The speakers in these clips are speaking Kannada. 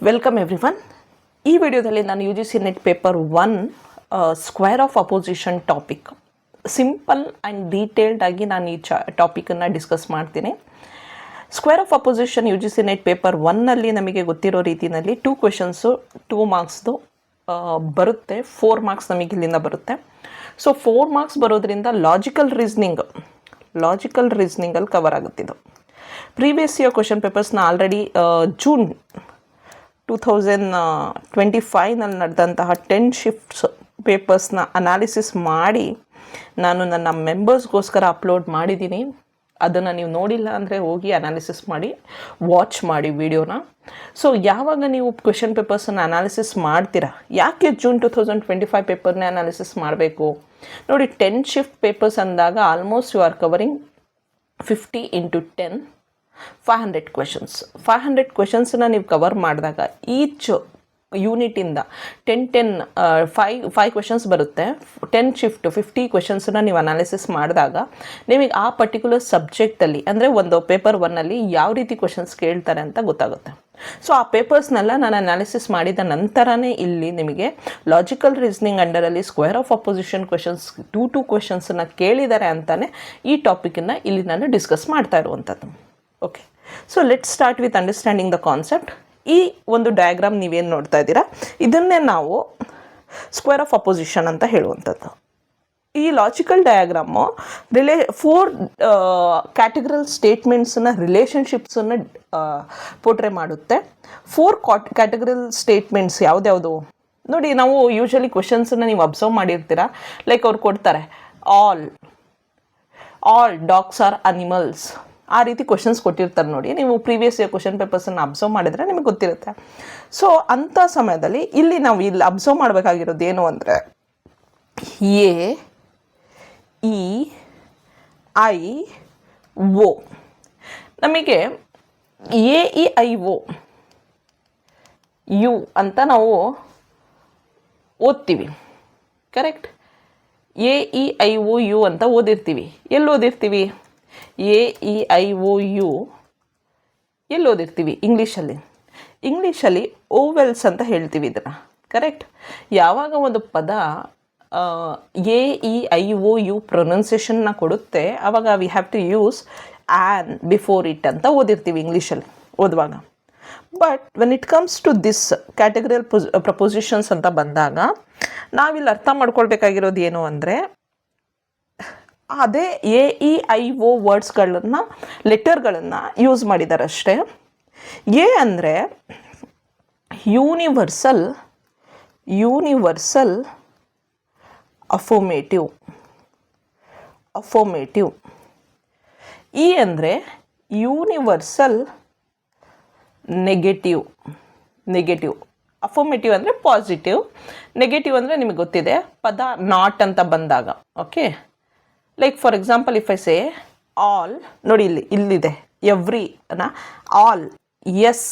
Welcome everyone. ಈ ವಿಡಿಯೋದಲ್ಲಿ ನಾನು U G C net paper 1 square of opposition topic simple and detailed ಆಗಿ ನಾನು ಈ ಟಾಪಿಕನ್ನು ಡಿಸ್ಕಸ್ ಮಾಡ್ತೀನಿ. Square of opposition U G C net paper 1ನಲ್ಲಿ ನಮಗೆ ಗೊತ್ತಿರೋ ರೀತಿಯಲ್ಲಿ 2 ಕ್ವೆಶನ್ಸು 2 ಮಾರ್ಕ್ಸ್ದು ಬರುತ್ತೆ. 4 ಮಾರ್ಕ್ಸ್ ನಮಗೆ ಇಲ್ಲಿಂದ ಬರುತ್ತೆ. ಸೊ 4 ಮಾರ್ಕ್ಸ್ ಬರೋದ್ರಿಂದ ಲಾಜಿಕಲ್ ರೀಸ್ನಿಂಗಲ್ಲಿ ಕವರ್ ಆಗುತ್ತಿದ್ದು. ಪ್ರೀವಿಯಸ್ ಇಯರ್ ಕ್ವೆಶನ್ ಪೇಪರ್ಸ್ನ ಆಲ್ರೆಡಿ ಜೂನ್ 2025ನಲ್ಲಿ ನಡೆದಂತಹ 10 ಶಿಫ್ಟ್ಸ್ ಪೇಪರ್ಸ್ನ ಅನಾಲಿಸಿಸ್ ಮಾಡಿ ನಾನು ನನ್ನ ಮೆಂಬರ್ಸ್ಗೋಸ್ಕರ ಅಪ್ಲೋಡ್ ಮಾಡಿದ್ದೀನಿ. ಅದನ್ನು ನೀವು ನೋಡಿಲ್ಲ ಅಂದರೆ ಹೋಗಿ ಅನಾಲಿಸಿಸ್ ಮಾಡಿ, ವಾಚ್ ಮಾಡಿ ವಿಡಿಯೋನ. ಸೊ ಯಾವಾಗ ನೀವು ಕ್ವೆಶನ್ ಪೇಪರ್ಸನ್ನು ಅನಾಲಿಸಿಸ್ ಮಾಡ್ತೀರಾ, ಯಾಕೆ ಜೂನ್ 2025 ಪೇಪರ್ನೇ ಅನಾಲಿಸಿಸ್ ಮಾಡಬೇಕು ನೋಡಿ. 10 ಶಿಫ್ಟ್ ಪೇಪರ್ಸ್ ಅಂದಾಗ almost you are covering 50 × 10 500 questions. 500 ಕ್ವೆಶನ್ಸನ್ನ ನೀವು ಕವರ್ ಮಾಡಿದಾಗ ಈಚ್ ಯೂನಿಟಿಂದ 5 ಕ್ವೆಶನ್ಸ್ ಬರುತ್ತೆ. 10 ಶಿಫ್ಟ್ 50 ಕ್ವೆಶನ್ಸನ್ನ ನೀವು ಅನಾಲಿಸಿಸ್ ಮಾಡಿದಾಗ ನಿಮಗೆ ಆ ಪರ್ಟಿಕ್ಯುಲರ್ ಸಬ್ಜೆಕ್ಟಲ್ಲಿ ಅಂದರೆ ಒಂದು ಪೇಪರ್ 1ನಲ್ಲಿ ಯಾವ ರೀತಿ ಕ್ವೆಶನ್ಸ್ ಕೇಳ್ತಾರೆ ಅಂತ ಗೊತ್ತಾಗುತ್ತೆ. ಸೊ ಆ ಪೇಪರ್ಸ್ನೆಲ್ಲ ನಾನು ಅನಾಲಿಸಿಸ್ ಮಾಡಿದ ನಂತರನೇ ಇಲ್ಲಿ ನಿಮಗೆ ಲಾಜಿಕಲ್ ರೀಸ್ನಿಂಗ್ ಅಂಡರಲ್ಲಿ ಸ್ಕ್ವೇರ್ ಆಫ್ ಅಪೋಸಿಷನ್ ಕ್ವೆಶನ್ಸ್ 2 ಕ್ವೆಶನ್ಸನ್ನು ಕೇಳಿದ್ದಾರೆ ಅಂತಲೇ ಈ ಟಾಪಿಕನ್ನು ಇಲ್ಲಿ ನಾನು ಡಿಸ್ಕಸ್ ಮಾಡ್ತಾ ಇರುವಂಥದ್ದು. Okay, so let start with understanding the concept. ಈ ಒಂದು ಡಯಾಗ್ರಾಮ್ ನೀವೇನು ನೋಡ್ತಾ ಇದ್ದೀರಾ, ಇದನ್ನೇ ನಾವು ಸ್ಕ್ವೇರ್ ಆಫ್ ಅಪೋಸಿಷನ್ ಅಂತ ಹೇಳುವಂಥದ್ದು. ಈ ಲಾಜಿಕಲ್ ಡಯಾಗ್ರಾಮು 4 ಕ್ಯಾಟಗರಲ್ ಸ್ಟೇಟ್ಮೆಂಟ್ಸನ್ನ ರಿಲೇಷನ್ಶಿಪ್ಸನ್ನು ಪೋರ್ಟ್ರೇ ಮಾಡುತ್ತೆ. 4 ಕ್ಯಾಟಗರಲ್ ಸ್ಟೇಟ್ಮೆಂಟ್ಸ್ ಯಾವುದ್ಯಾವುದು ನೋಡಿ. ನಾವು ಯೂಶಲಿ ಕ್ವೆಶನ್ಸನ್ನು ನೀವು ಅಬ್ಸರ್ವ್ ಮಾಡಿರ್ತೀರ. ಲೈಕ್ ಅವ್ರು ಕೊಡ್ತಾರೆ ಆಲ್ ಡಾಗ್ಸ್ ಆರ್ ಅನಿಮಲ್ಸ್, ಆ ರೀತಿ ಕ್ವೆಶನ್ಸ್ ಕೊಟ್ಟಿರ್ತಾರೆ ನೋಡಿ. ನೀವು ಪ್ರೀವಿಯಸ್ ಇಯರ್ ಕ್ವೆಶನ್ ಪೇಪರ್ಸನ್ನು ಅಬ್ಸರ್ವ್ ಮಾಡಿದರೆ ನಿಮಗೆ ಗೊತ್ತಿರುತ್ತೆ. ಸೊ ಅಂಥ ಸಮಯದಲ್ಲಿ ಇಲ್ಲಿ ನಾವು ಅಬ್ಸರ್ವ್ ಮಾಡಬೇಕಾಗಿರೋದು ಏನು ಅಂದರೆ AEIO. ನಮಗೆ AEIO ಯು ಅಂತ ನಾವು ಓದ್ತೀವಿ, ಕರೆಕ್ಟ್. AEIOU ಅಂತ ಓದಿರ್ತೀವಿ. ಎಲ್ಲಿ ಓದಿರ್ತೀವಿ? AEIOU ಎಲ್ಲಿ ಓದಿರ್ತೀವಿ? ಇಂಗ್ಲೀಷಲ್ಲಿ ಓವೆಲ್ಸ್ ಅಂತ ಹೇಳ್ತೀವಿ ಇದನ್ನು, ಕರೆಕ್ಟ್. ಯಾವಾಗ ಒಂದು ಪದ AEIOU ಪ್ರೊನೌನ್ಸಿಯೇಷನ್ನ ಕೊಡುತ್ತೆ ಆವಾಗ we have to use an before it ಅಂತ ಓದಿರ್ತೀವಿ ಇಂಗ್ಲೀಷಲ್ಲಿ ಓದುವಾಗ. But when it comes to this ಕ್ಯಾಟಗರಿಯಲ್ ಪ್ರಪೋಸಿಷನ್ಸ್ ಅಂತ ಬಂದಾಗ ನಾವಿಲ್ಲಿ ಅರ್ಥ ಮಾಡ್ಕೊಳ್ಬೇಕಾಗಿರೋದು ಏನು ಅಂದರೆ ಅದೇ AEIO ವರ್ಡ್ಸ್ಗಳನ್ನು ಲೆಟರ್ಗಳನ್ನು ಯೂಸ್ ಮಾಡಿದ್ದಾರೆ ಅಷ್ಟೇ. ಎ ಅಂದರೆ ಯೂನಿವರ್ಸಲ್ ಅಫರ್ಮೇಟಿವ್. ಇ ಅಂದರೆ ಯೂನಿವರ್ಸಲ್ ನೆಗೆಟಿವ್. ಅಫರ್ಮೇಟಿವ್ ಅಂದರೆ ಪಾಸಿಟಿವ್, ನೆಗೆಟಿವ್ ಅಂದರೆ ನಿಮಗೆ ಗೊತ್ತಿದೆ ಪದ ನಾಟ್ ಅಂತ ಬಂದಾಗ. Okay, like for example if I say all, ನೋಡಿ ಇಲ್ಲಿದೆ every all, S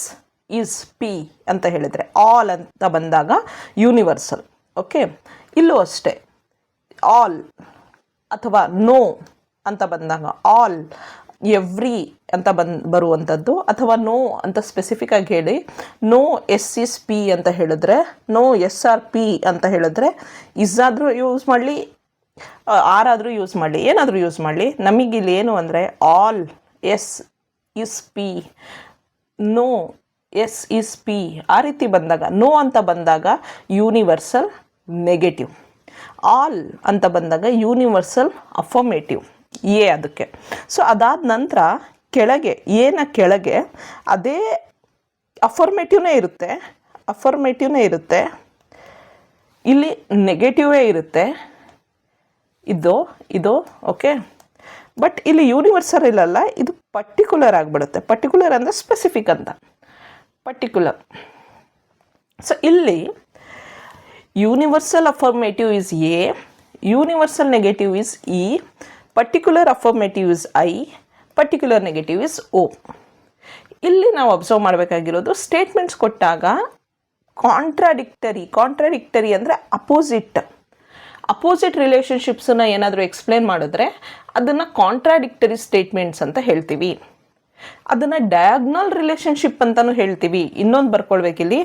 is P ಅಂತ ಹೇಳಿದರೆ ಆಲ್ ಅಂತ ಬಂದಾಗ ಯೂನಿವರ್ಸಲ್. ಓಕೆ, ಇಲ್ಲೂ ಅಷ್ಟೇ ಆಲ್ ಅಥವಾ ನೋ ಅಂತ ಬಂದಾಗ ಆಲ್ ಎವ್ರಿ ಅಂತ ಬರುವಂಥದ್ದು, ಅಥವಾ ನೋ ಅಂತ ಸ್ಪೆಸಿಫಿಕ್ ಆಗಿ ಹೇಳಿ ನೋ ಎಸ್ ಇಸ್ ಪಿ ಅಂತ ಹೇಳಿದ್ರೆ, ನೋ ಎಸ್ ಆರ್ ಪಿ ಅಂತ ಹೇಳಿದ್ರೆ, ಇಸ್ ಆದರೂ ಯೂಸ್ ಮಾಡಲಿ, ಆರಾದರೂ ಯೂಸ್ ಮಾಡಲಿ, ಏನಾದರೂ ಯೂಸ್ ಮಾಡಲಿ, ನಮಗಿಲ್ಲಿ ಏನು ಅಂದರೆ all S is P, no S is P ಆ ರೀತಿ ಬಂದಾಗ, ನೋ ಅಂತ ಬಂದಾಗ ಯೂನಿವರ್ಸಲ್ ನೆಗೆಟಿವ್, ಆಲ್ ಅಂತ ಬಂದಾಗ ಯೂನಿವರ್ಸಲ್ ಅಫರ್ಮೇಟಿವ್, ಎ ಅದಕ್ಕೆ. ಸೊ ಅದಾದ ನಂತರ ಕೆಳಗೆ ಅದೇ ಅಫರ್ಮೇಟಿವ್ನೇ ಇರುತ್ತೆ, ಇಲ್ಲಿ ನೆಗೆಟಿವೇ ಇರುತ್ತೆ, ಇದು ಓಕೆ. ಬಟ್ ಇಲ್ಲಿ ಯೂನಿವರ್ಸಲ್ ಇಲ್ಲಲ್ಲ, ಇದು ಪರ್ಟಿಕ್ಯುಲರ್ ಆಗಿಬಿಡುತ್ತೆ. ಪರ್ಟಿಕ್ಯುಲರ್ ಅಂದರೆ ಸ್ಪೆಸಿಫಿಕ್ ಅಂತ, ಪರ್ಟಿಕ್ಯುಲರ್. ಸೊ ಇಲ್ಲಿ universal affirmative is A, universal negative is E, particular affirmative is I, particular negative is O. ಇಲ್ಲಿ ನಾವು ಅಬ್ಸರ್ವ್ ಮಾಡಬೇಕಾಗಿರೋದು ಸ್ಟೇಟ್ಮೆಂಟ್ಸ್ ಕೊಟ್ಟಾಗ ಕಾಂಟ್ರಾಡಿಕ್ಟರಿ ಅಂದರೆ ಅಪೋಸಿಟ್ ರಿಲೇಷನ್ಶಿಪ್ಸನ್ನು ಏನಾದರೂ ಎಕ್ಸ್ಪ್ಲೇನ್ ಮಾಡಿದ್ರೆ ಅದನ್ನು ಕಾಂಟ್ರಾಡಿಕ್ಟರಿ ಸ್ಟೇಟ್ಮೆಂಟ್ಸ್ ಅಂತ ಹೇಳ್ತೀವಿ. ಅದನ್ನು ಡಯಾಗ್ನಲ್ ರಿಲೇಷನ್ಶಿಪ್ ಅಂತಲೂ ಹೇಳ್ತೀವಿ. ಇನ್ನೊಂದು ಬರ್ಕೊಳ್ಬೇಕಿಲ್ಲಿ,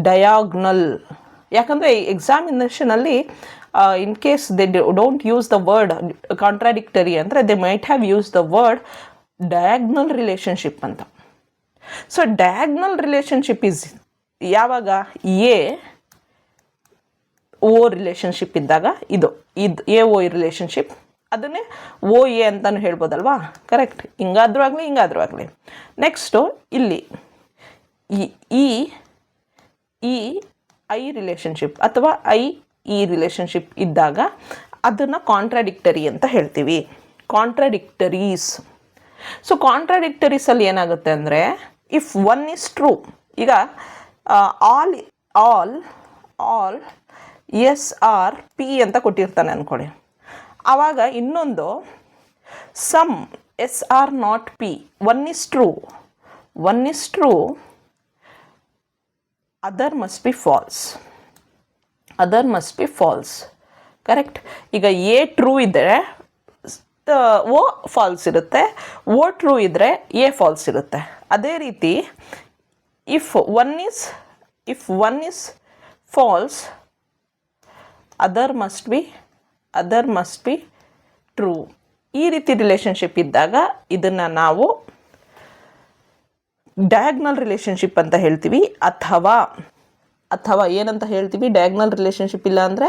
ಡಯಾಗ್ನಲ್. ಯಾಕಂದರೆ ಎಕ್ಸಾಮಿನೇಷನಲ್ಲಿ in case they don't use the word contradictory ಅಂದರೆ they might have use the word diagonal relationship ಅಂತ. ಸೊ ಡಯಾಗ್ನಲ್ ರಿಲೇಷನ್ಶಿಪ್ ಈಸ್ ಯಾವಾಗ ಎ ಓ ರಿಲೇಷನ್ಶಿಪ್ ಇದ್ದಾಗ ಇದು ಎ ಓ ರಿಲೇಷನ್ಶಿಪ್, ಅದನ್ನೇ ಓ ಎ ಅಂತಲೂ ಹೇಳ್ಬೋದಲ್ವಾ, ಕರೆಕ್ಟ್. ಹಿಂಗಾದ್ರೂ ಆಗಲಿ ಹಿಂಗಾದ್ರೂ ಆಗಲಿ. ನೆಕ್ಸ್ಟು ಇಲ್ಲಿ ಈ ಐ ರಿಲೇಷನ್ಶಿಪ್ ಅಥವಾ ಈ ರಿಲೇಷನ್ಶಿಪ್ ಇದ್ದಾಗ ಅದನ್ನು ಕಾಂಟ್ರಾಡಿಕ್ಟರಿ ಅಂತ ಹೇಳ್ತೀವಿ, ಕಾಂಟ್ರಾಡಿಕ್ಟರೀಸ್. ಸೊ ಕಾಂಟ್ರಾಡಿಕ್ಟರೀಸಲ್ಲಿ ಏನಾಗುತ್ತೆ ಅಂದರೆ ಇಫ್ ಒನ್ ಈಸ್ ಟ್ರೂ, ಈಗ ಆಲ್ ಎಸ್ ಆರ್ ಪಿ ಅಂತ ಕೊಟ್ಟಿರ್ತಾನೆ ಅಂದ್ಕೊಳ್ಳಿ. ಆವಾಗ ಇನ್ನೊಂದು some S are not P, one is true, other must be false, correct. ಈಗ ಎ ಟ್ರೂ ಇದ್ದರೆ ಓ ಫಾಲ್ಸ್ ಇರುತ್ತೆ, ಓ ಟ್ರೂ ಇದ್ದರೆ ಎ ಫಾಲ್ಸ್ ಇರುತ್ತೆ. ಅದೇ ರೀತಿ if one is false other must be true. ಈ ರೀತಿ ರಿಲೇಷನ್ಶಿಪ್ ಇದ್ದಾಗ ಇದನ್ನು ನಾವು ಡಯಾಗ್ನಲ್ ರಿಲೇಷನ್ಶಿಪ್ ಅಂತ ಹೇಳ್ತೀವಿ. ಅಥವಾ ಏನಂತ ಹೇಳ್ತೀವಿ, ಡಯಾಗ್ನಲ್ ರಿಲೇಷನ್ಶಿಪ್ ಇಲ್ಲ ಅಂದರೆ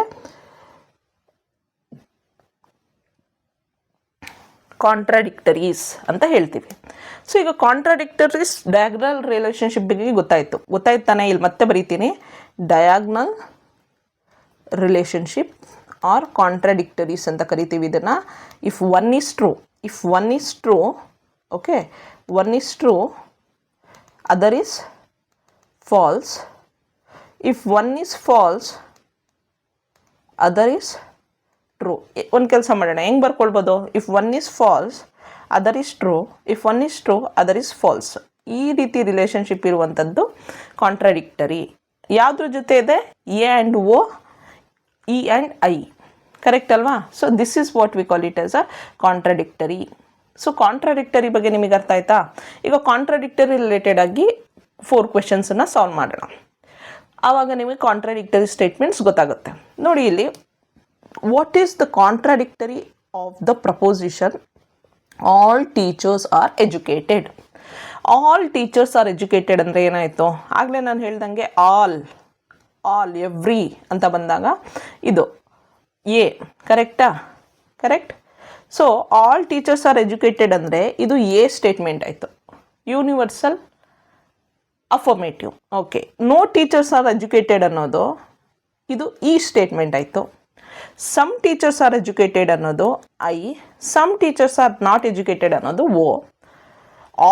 ಕಾಂಟ್ರಾಡಿಕ್ಟರೀಸ್ ಅಂತ ಹೇಳ್ತೀವಿ. ಸೊ ಈಗ ಕಾಂಟ್ರಾಡಿಕ್ಟರೀಸ್ ಡಯಾಗ್ನಲ್ ರಿಲೇಷನ್ಶಿಪ್ ಬಗ್ಗೆ ಗೊತ್ತಾಯ್ತು ತಾನೆ. ಇಲ್ಲಿ ಮತ್ತೆ ಬರೀತೀನಿ, ಡಯಾಗ್ನಲ್ ರಿಲೇಷನ್ಶಿಪ್ ಆರ್ ಕಾಂಟ್ರಾಡಿಕ್ಟರೀಸ್ ಅಂತ ಕರಿತೀವಿ ಇದನ್ನು. If one is true, okay, one is true, other is false. If one is false, other is true. ಒಂದು ಕೆಲಸ ಮಾಡೋಣ, ಹೆಂಗೆ ಬರ್ಕೊಳ್ಬೋದು, if one is false other is true, if one is true other is false. ಈ ರೀತಿ ರಿಲೇಷನ್ಶಿಪ್ ಇರುವಂಥದ್ದು ಕಾಂಟ್ರಾಡಿಕ್ಟರಿ. ಯಾವುದ್ರ ಜೊತೆ ಇದೆ, A and O, E and I, correct ಅಲ್ವಾ. So this is what we call it as a contradictory. So contradictory ಬಗ್ಗೆ ನಿಮಗೆ ಅರ್ಥ ಆಯ್ತಾ. ಈಗ ಕಾಂಟ್ರಾಡಿಕ್ಟರಿ ರಿಲೇಟೆಡ್ ಆಗಿ 4 ಕ್ವೆಶನ್ಸನ್ನು ಸಾಲ್ವ್ ಮಾಡೋಣ. ಆವಾಗ ನಿಮಗೆ ಕಾಂಟ್ರಾಡಿಕ್ಟರಿ ಸ್ಟೇಟ್ಮೆಂಟ್ಸ್ ಗೊತ್ತಾಗುತ್ತೆ. ನೋಡಿ ಇಲ್ಲಿ, what is the contradictory of the proposition all teachers are educated. All teachers are educated ಅಂದರೆ ಏನಾಯಿತು, ಆಗಲೇ ನಾನು ಹೇಳ್ದಂಗೆ ಆಲ್ ಎವ್ರಿ ಅಂತ ಬಂದಾಗ ಇದು ಎ, ಕರೆಕ್ಟಾ, correct. So all teachers are educated ಅಂದರೆ ಇದು ಎ ಸ್ಟೇಟ್ಮೆಂಟ್ ಆಯಿತು, universal affirmative. Okay, no teachers are educated ಅನ್ನೋದು ಇದು ಈ ಸ್ಟೇಟ್ಮೆಂಟ್ ಆಯಿತು. ಸಮ್ ಟೀಚರ್ಸ್ ಆರ್ ಎಜುಕೇಟೆಡ್ ಅನ್ನೋದು I, some teachers are not educated ಅನ್ನೋದು O.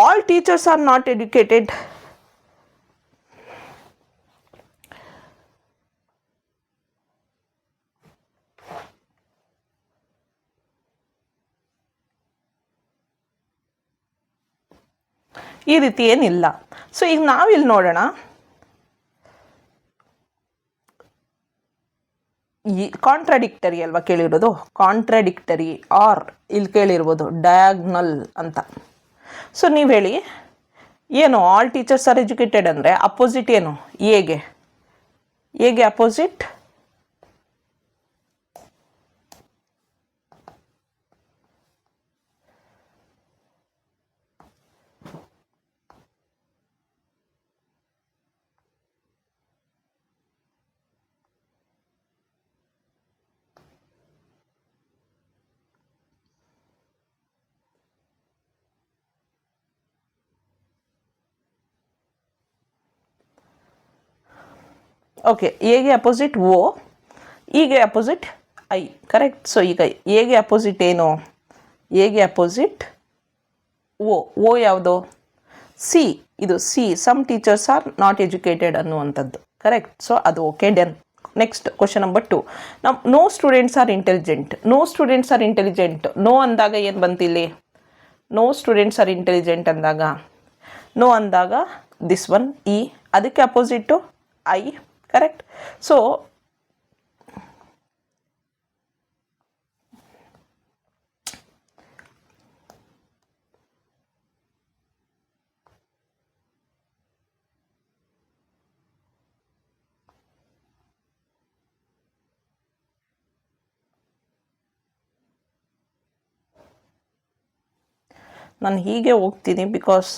All teachers are not educated ಈ ರೀತಿ ಏನಿಲ್ಲ. ಸೊ ಈಗ ನಾವಿಲ್ಲಿ ನೋಡೋಣ, ಈ ಕಾಂಟ್ರಾಡಿಕ್ಟರಿ ಅಲ್ವಾ ಕೇಳಿರೋದು, ಕಾಂಟ್ರಾಡಿಕ್ಟರಿ ಆರ್ ಇಲ್ಲಿ ಕೇಳಿರ್ಬೋದು ಡಯಾಗ್ನಲ್ ಅಂತ. ಸೊ ನೀವು ಹೇಳಿ ಏನು, ಆಲ್ ಟೀಚರ್ಸ್ ಆರ್ ಎಜುಕೇಟೆಡ್ ಅಂದರೆ ಅಪೋಸಿಟ್ ಏನು, ಎಗೆ ಅಪೋಸಿಟ್ ಓಕೆ, ಎಗೆ ಅಪೋಸಿಟ್ ಓ, ಇಗೆ ಅಪೋಸಿಟ್ ಐ, ಕರೆಕ್ಟ್. ಸೊ ಈಗ ಎಗೆ ಅಪೋಸಿಟ್ ಏನು, ಎಗೆ ಅಪೋಸಿಟ್ ಓ ಯಾವುದು, ಸಿ. ಇದು C, some teachers are not educated ಅನ್ನುವಂಥದ್ದು, ಕರೆಕ್ಟ್. ಸೊ ಅದು okay, done. Next question number 2. No students are intelligent. No ಅಂದಾಗ ಏನು ಬಂತಿಲ್ಲಿ, ನೋ ಸ್ಟೂಡೆಂಟ್ಸ್ ಆರ್ ಇಂಟೆಲಿಜೆಂಟ್ ಅಂದಾಗ ದಿಸ್ ಒನ್ ಇ, ಅದಕ್ಕೆ ಅಪೋಸಿಟ್ಟು ಐ, ಕರೆಕ್ಟ್. ಸೊ ನಾನು ಹೀಗೆ ಹೋಗ್ತೀನಿ because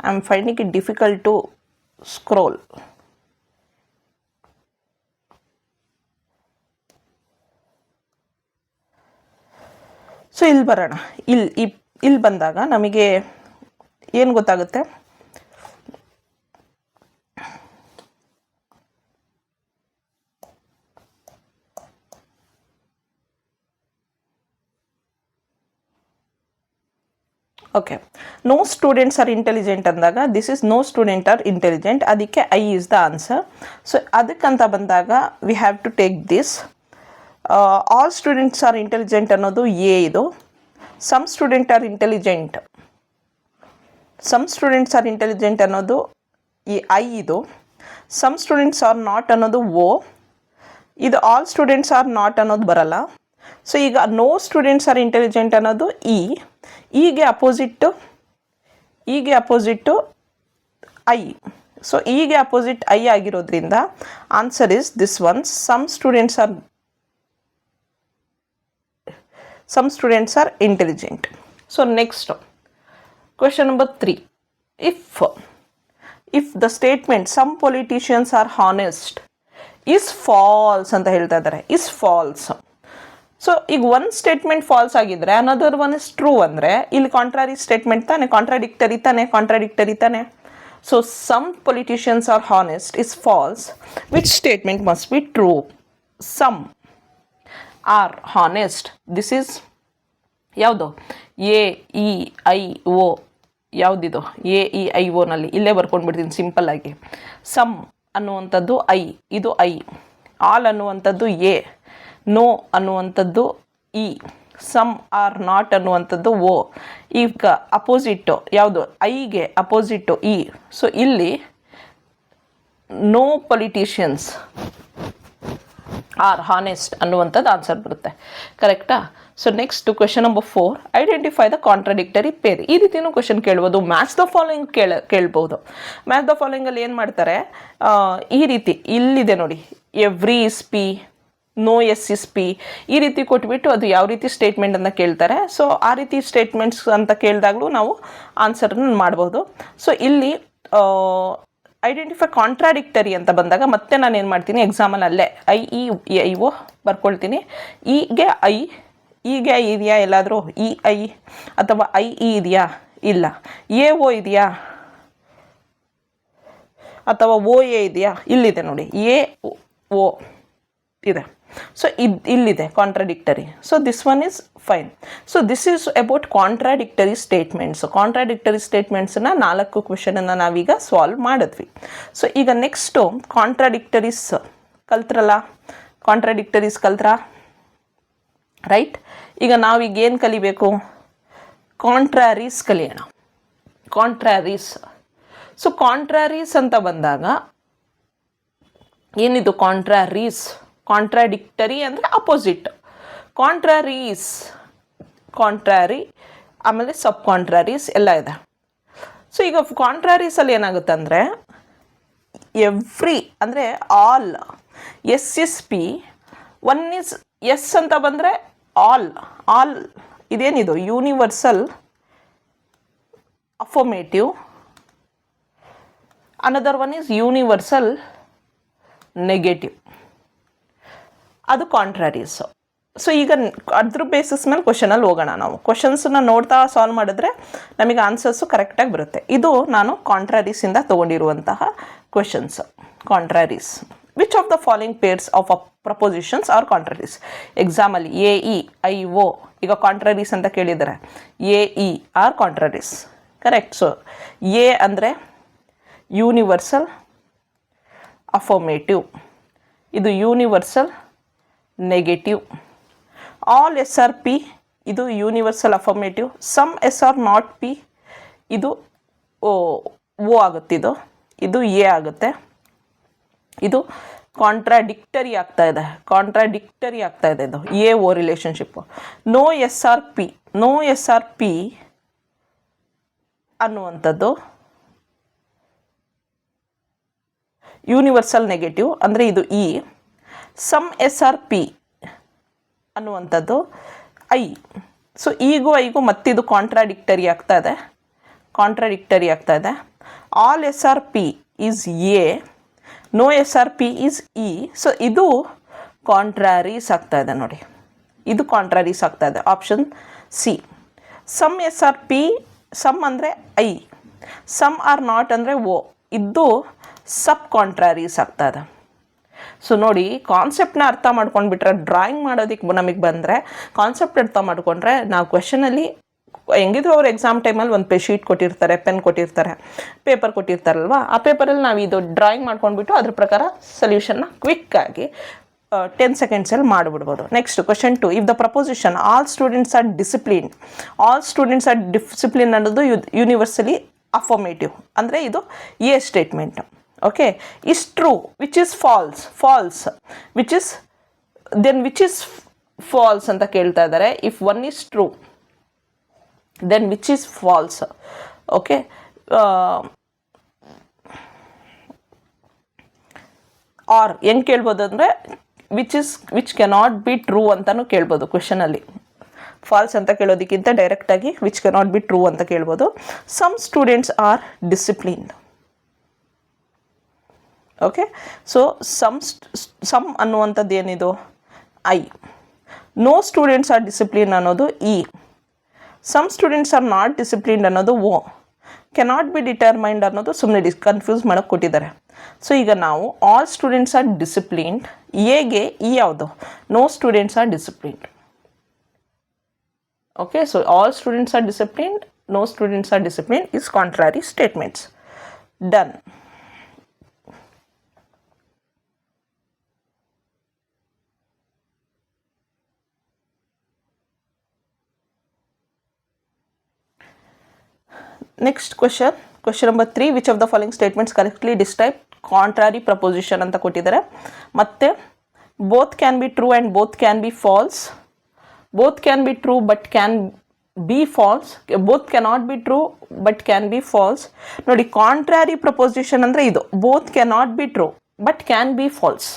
I am finding it difficult to scroll. So ಇಲ್ಲಿ ಬರೋಣ. ಇಲ್ಲಿ ಬಂದಾಗ ನಮಗೆ ಏನು ಗೊತ್ತಾಗುತ್ತೆ, okay, no students are intelligent ಅಂದಾಗ this is no student are intelligent, ಅದಕ್ಕೆ I is the answer. So ಅದಕ್ಕಂತ ಬಂದಾಗ we have to take this. All students are intelligent ಅನ್ನೋದು ಎ ಇದು. Some student are intelligent, some students are intelligent ಅನ್ನೋದು ಈ ಐ ಇದು. ಸಮ್ ಸ್ಟೂಡೆಂಟ್ಸ್ ಆರ್ ನಾಟ್ ಅನ್ನೋದು ಓ ಇದು. ಆಲ್ ಸ್ಟೂಡೆಂಟ್ಸ್ ಆರ್ ನಾಟ್ ಅನ್ನೋದು ಬರಲ್ಲ. ಸೊ ಈಗ ನೋ ಸ್ಟೂಡೆಂಟ್ಸ್ ಆರ್ ಇಂಟೆಲಿಜೆಂಟ್ ಅನ್ನೋದು ಇ. ಈಗೆ ಅಪೋಸಿಟ್ಟು ಐ. ಸೊ ಈಗೆ ಅಪೋಸಿಟ್ ಐ ಆಗಿರೋದ್ರಿಂದ answer is this one. Some students are intelligent. So next question number 3. If the statement some politicians are honest is false ಅಂತ ಹೇಳ್ತಾ ಇದ್ದಾರೆ. Is false. ಸೊ ಈಗ ಒಂದು ಸ್ಟೇಟ್ಮೆಂಟ್ ಫಾಲ್ಸ್ ಆಗಿದ್ರೆ ಅನದರ್ ಒನ್ ಇಸ್ ಟ್ರೂ ಅಂದರೆ ಇಲ್ಲಿ ಕಾಂಟ್ರಾರಿ ಸ್ಟೇಟ್ಮೆಂಟ್ ತಾನೆ, ಕಾಂಟ್ರಾಡಿಕ್ಟರಿ ತಾನೆ. So some politicians are honest is false. Which statement must be true? Some are honest. This is ಯಾವುದು? A E I O. ಯಾವುದಿದು? ಎ ಇ ಐ ಓನಲ್ಲಿ ಇಲ್ಲೇ ಬರ್ಕೊಂಡ್ಬಿಡ್ತೀನಿ ಸಿಂಪಲ್ ಆಗಿ. ಸಮ್ ಅನ್ನುವಂಥದ್ದು ಐ, ಇದು ಐ. ಆಲ್ ಅನ್ನುವಂಥದ್ದು ಎ. ನೋ ಅನ್ನುವಂಥದ್ದು ಇ. ಸಮ್ ಆರ್ ನಾಟ್ ಅನ್ನುವಂಥದ್ದು ಓ. ಈಗ ಅಪೋಸಿಟ್ಟು ಯಾವುದು? ಐಗೆ ಅಪೋಸಿಟ್ಟು ಇ. ಸೊ ಇಲ್ಲಿ ನೋ ಪೊಲಿಟಿಷಿಯನ್ಸ್ ಆರ್ ಹಾನೆಸ್ಟ್ ಅನ್ನುವಂಥದ್ದು ಆನ್ಸರ್ ಬರುತ್ತೆ. ಕರೆಕ್ಟಾ? So next question number 4. Identify the contradictory pair. ಈ ರೀತಿಯೂ ಕ್ವೆಶನ್ ಕೇಳ್ಬೋದು. ಮ್ಯಾಚ್ ದ ಫಾಲೋಯಿಂಗ್ ಕೇಳ್ಬೋದು. ಮ್ಯಾಚ್ ದ ಫಾಲೋಯಿಂಗಲ್ಲಿ ಏನು ಮಾಡ್ತಾರೆ, ಈ ರೀತಿ ಇಲ್ಲಿದೆ ನೋಡಿ, every is P, no S is P, ಈ ರೀತಿ ಕೊಟ್ಬಿಟ್ಟು ಅದು ಯಾವ ರೀತಿ ಸ್ಟೇಟ್ಮೆಂಟ್ ಅಂತ ಕೇಳ್ತಾರೆ. ಸೊ ಆ ರೀತಿ ಸ್ಟೇಟ್ಮೆಂಟ್ಸ್ ಅಂತ ಕೇಳಿದಾಗಲೂ ನಾವು ಆನ್ಸರ್ನ ಮಾಡ್ಬೋದು. ಸೊ ಇಲ್ಲಿ ಐಡೆಂಟಿಫೈ ಕಾಂಟ್ರಾಡಿಕ್ಟರಿ ಅಂತ ಬಂದಾಗ ಮತ್ತೆ ನಾನು ಏನು ಮಾಡ್ತೀನಿ, ಎಕ್ಸಾಮಲ್ಲಿ ಅಲ್ಲೇ ಐ ಇ ಐ ಓ ಬರ್ಕೊಳ್ತೀನಿ. ಈಗೆ ಐ ಇದೆಯಾ ಎಲ್ಲಾದರೂ? ಇ ಐ ಅಥವಾ ಐ ಇ ಇದೆಯಾ? ಇಲ್ಲ. ಎ ಓ ಇದೆಯಾ ಅಥವಾ ಓ ಎ ಇದೆಯಾ? ಇಲ್ಲಿದೆ ನೋಡಿ, ಎ ಓ ಇದೆ. ಸೊ ಇಲ್ಲಿದೆ contradictory. So this one is fine. So this is about contradictory statements. Contradictory ಸ್ಟೇಟ್ಮೆಂಟ್ಸನ್ನ 4 ಕ್ವೆಶನನ್ನು ನಾವೀಗ ಸಾಲ್ವ್ ಮಾಡಿದ್ವಿ. ಸೊ ಈಗ ನೆಕ್ಸ್ಟು ಕಾಂಟ್ರಾಡಿಕ್ಟರೀಸ್ ಕಲ್ತ್ರ ರೈಟ್. ಈಗ ನಾವೀಗ ಏನು ಕಲಿಬೇಕು? ಕಾಂಟ್ರಾರೀಸ್ ಕಲಿಯೋಣ. ಕಾಂಟ್ರಾರೀಸ್. ಸೊ ಕಾಂಟ್ರಾರೀಸ್ ಅಂತ ಬಂದಾಗ ಏನಿದು? ಕಾಂಟ್ರಾಡಿಕ್ಟರಿ ಅಂದರೆ ಅಪೋಸಿಟ್. ಕಾಂಟ್ರಾರಿ ಆಮೇಲೆ ಸಬ್ ಕಾಂಟ್ರಾರೀಸ್ ಎಲ್ಲ ಇದೆ. ಸೊ ಈಗ ಕಾಂಟ್ರಾರೀಸಲ್ಲಿ ಏನಾಗುತ್ತೆ ಅಂದರೆ ಎವ್ರಿ ಅಂದರೆ all, S is P, one is S ಅಂತ ಬಂದರೆ ಆಲ್ ಇದೇನಿದು? Universal affirmative. Another one is universal negative. ಅದು ಕಾಂಟ್ರಾರೀಸು. ಸೊ ಈಗ ಅದ್ರ ಬೇಸಿಸ್ ಮೇಲೆ ಕ್ವಶನಲ್ಲಿ ಹೋಗೋಣ. ನಾವು ಕ್ವಶನ್ಸನ್ನ ನೋಡ್ತಾ ಸಾಲ್ವ್ ಮಾಡಿದ್ರೆ ನಮಗೆ ಆನ್ಸರ್ಸು ಕರೆಕ್ಟಾಗಿ ಬರುತ್ತೆ. ಇದು ನಾನು ಕಾಂಟ್ರಾರೀಸಿಂದ ತೊಗೊಂಡಿರುವಂತಹ questions. Contraries. Which of the following pairs of propositions are contraries? ಎಕ್ಸಾಮಲ್ಲಿ ಎ ಇ ಐ ಓ ಈಗ ಕಾಂಟ್ರಾರೀಸ್ ಅಂತ ಕೇಳಿದರೆ A E are contraries. Correct. So A ಅಂದರೆ ಯೂನಿವರ್ಸಲ್ ಅಫರ್ಮೇಟಿವ್, ಇದು universal negative. All S are P, ಇದು universal affirmative. Some S are not P, ಇದು ಓ ಆಗುತ್ತೆ. ಇದು ಎ ಆಗುತ್ತೆ. ಇದು ಕಾಂಟ್ರಾಡಿಕ್ಟರಿ ಆಗ್ತಾ ಇದೆ ಇದು A O relationship. No S are P ಅನ್ನುವಂಥದ್ದು ಯೂನಿವರ್ಸಲ್ ನೆಗೆಟಿವ್, ಅಂದರೆ ಇದು E. Some S are P ಅನ್ನುವಂಥದ್ದು ಐ. ಸೊ ಈಗೂ ಐಗೂ ಮತ್ತಿದು ಕಾಂಟ್ರಾಡಿಕ್ಟರಿ ಆಗ್ತಾ ಇದೆ. All S are P is A, no S are P is E. So ಇದು ಕಾಂಟ್ರಾರೀಸ್ ಆಗ್ತಾ ಇದೆ ನೋಡಿ, ಇದು ಕಾಂಟ್ರಾರೀಸ್ ಆಗ್ತಾ ಇದೆ. Option C. Some S are P, some ಅಂದರೆ ಐ, ಸಮ್ ಆರ್ ನಾಟ್ ಅಂದರೆ ಓ, ಇದು ಸಬ್ ಕಾಂಟ್ರಾರೀಸ್ ಆಗ್ತಾ ಇದೆ. ಸೊ ನೋಡಿ, ಕಾನ್ಸೆಪ್ಟನ್ನ ಅರ್ಥ ಮಾಡ್ಕೊಂಡ್ಬಿಟ್ರೆ, ಡ್ರಾಯಿಂಗ್ ಮಾಡೋದಕ್ಕೆ ನಮಗೆ ಬಂದರೆ ಕಾನ್ಸೆಪ್ಟ್ ಅರ್ಥ ಮಾಡ್ಕೊಂಡ್ರೆ ನಾವು ಕ್ವೆಶನಲ್ಲಿ ಹೆಂಗಿದ್ರು ಅವ್ರು ಎಕ್ಸಾಮ್ ಟೈಮಲ್ಲಿ ಒಂದು ಶೀಟ್ ಕೊಟ್ಟಿರ್ತಾರೆ, ಪೆನ್ ಕೊಟ್ಟಿರ್ತಾರೆ, ಪೇಪರ್ ಕೊಟ್ಟಿರ್ತಾರಲ್ವ, ಆ ಪೇಪರಲ್ಲಿ ನಾವು ಇದು ಡ್ರಾಯಿಂಗ್ ಮಾಡ್ಕೊಂಡ್ಬಿಟ್ಟು ಅದ್ರ ಪ್ರಕಾರ ಸೊಲ್ಯೂಷನ್ನ ಕ್ವಿಕ್ಕಾಗಿ 10 ಸೆಕೆಂಡ್ಸಲ್ಲಿ ಮಾಡಿಬಿಡ್ಬೋದು. Next question 2. If the proposition all students are discipline, all students are discipline ಅನ್ನೋದು ಯೂನಿವರ್ಸಲಿ ಅಫರ್ಮೇಟಿವ್, ಅಂದರೆ ಇದು A statement. Okay, is true, which is false, which is false ಅಂತ ಕೇಳ್ತಾ ಇದ್ದಾರೆ. If one is true, then which is false. Okay, or ಹೆಂಗೆ ಕೇಳ್ಬೋದು ಅಂದರೆ ವಿಚ್ ಕೆನಾಟ್ ಬಿ ಟ್ರೂ ಅಂತಲೂ ಕೇಳ್ಬೋದು ಕ್ವೆಶನಲ್ಲಿ. ಫಾಲ್ಸ್ ಅಂತ ಕೇಳೋದಕ್ಕಿಂತ ಡೈರೆಕ್ಟಾಗಿ ವಿಚ್ ಕೆನಾಟ್ ಬಿ ಟ್ರೂ ಅಂತ ಕೇಳ್ಬೋದು. Some students are disciplined. Okay, so some ಅನ್ನುವಂಥದ್ದು ಏನಿದು I. No students are discipline ಅನ್ನೋದು E. Some students are not disciplined ಅನ್ನೋದು ಓ. ಕೆನಾಟ್ ಬಿ ಡಿಟರ್ಮೈನ್ಡ್ ಅನ್ನೋದು ಸುಮ್ಮನೆ ಕನ್ಫ್ಯೂಸ್ ಮಾಡೋಕ್ಕೆ ಕೊಟ್ಟಿದ್ದಾರೆ. ಸೊ ಈಗ ನಾವು ಆಲ್ ಸ್ಟೂಡೆಂಟ್ಸ್ ಆರ್ ಡಿಸಿಪ್ಲಿನ್ಡ್, ಎಗೆ ಇ ಯಾವುದು? No students are disciplined. Okay, so all students are disciplined, no students are disciplined is contrary statements. Done. Next question number 3. Which of the following statements correctly describe contrary proposition ಅಂತ ಕೊಟ್ಟಿದ್ದಾರೆ. ಮತ್ತು both can be true and both can be false, both can be true but can be false, both cannot be true but can be falls. ನೋಡಿ, ಕಾಂಟ್ರಾರಿ ಪ್ರಪೋಸಿಷನ್ ಅಂದರೆ ಇದು, both cannot be true but can be false.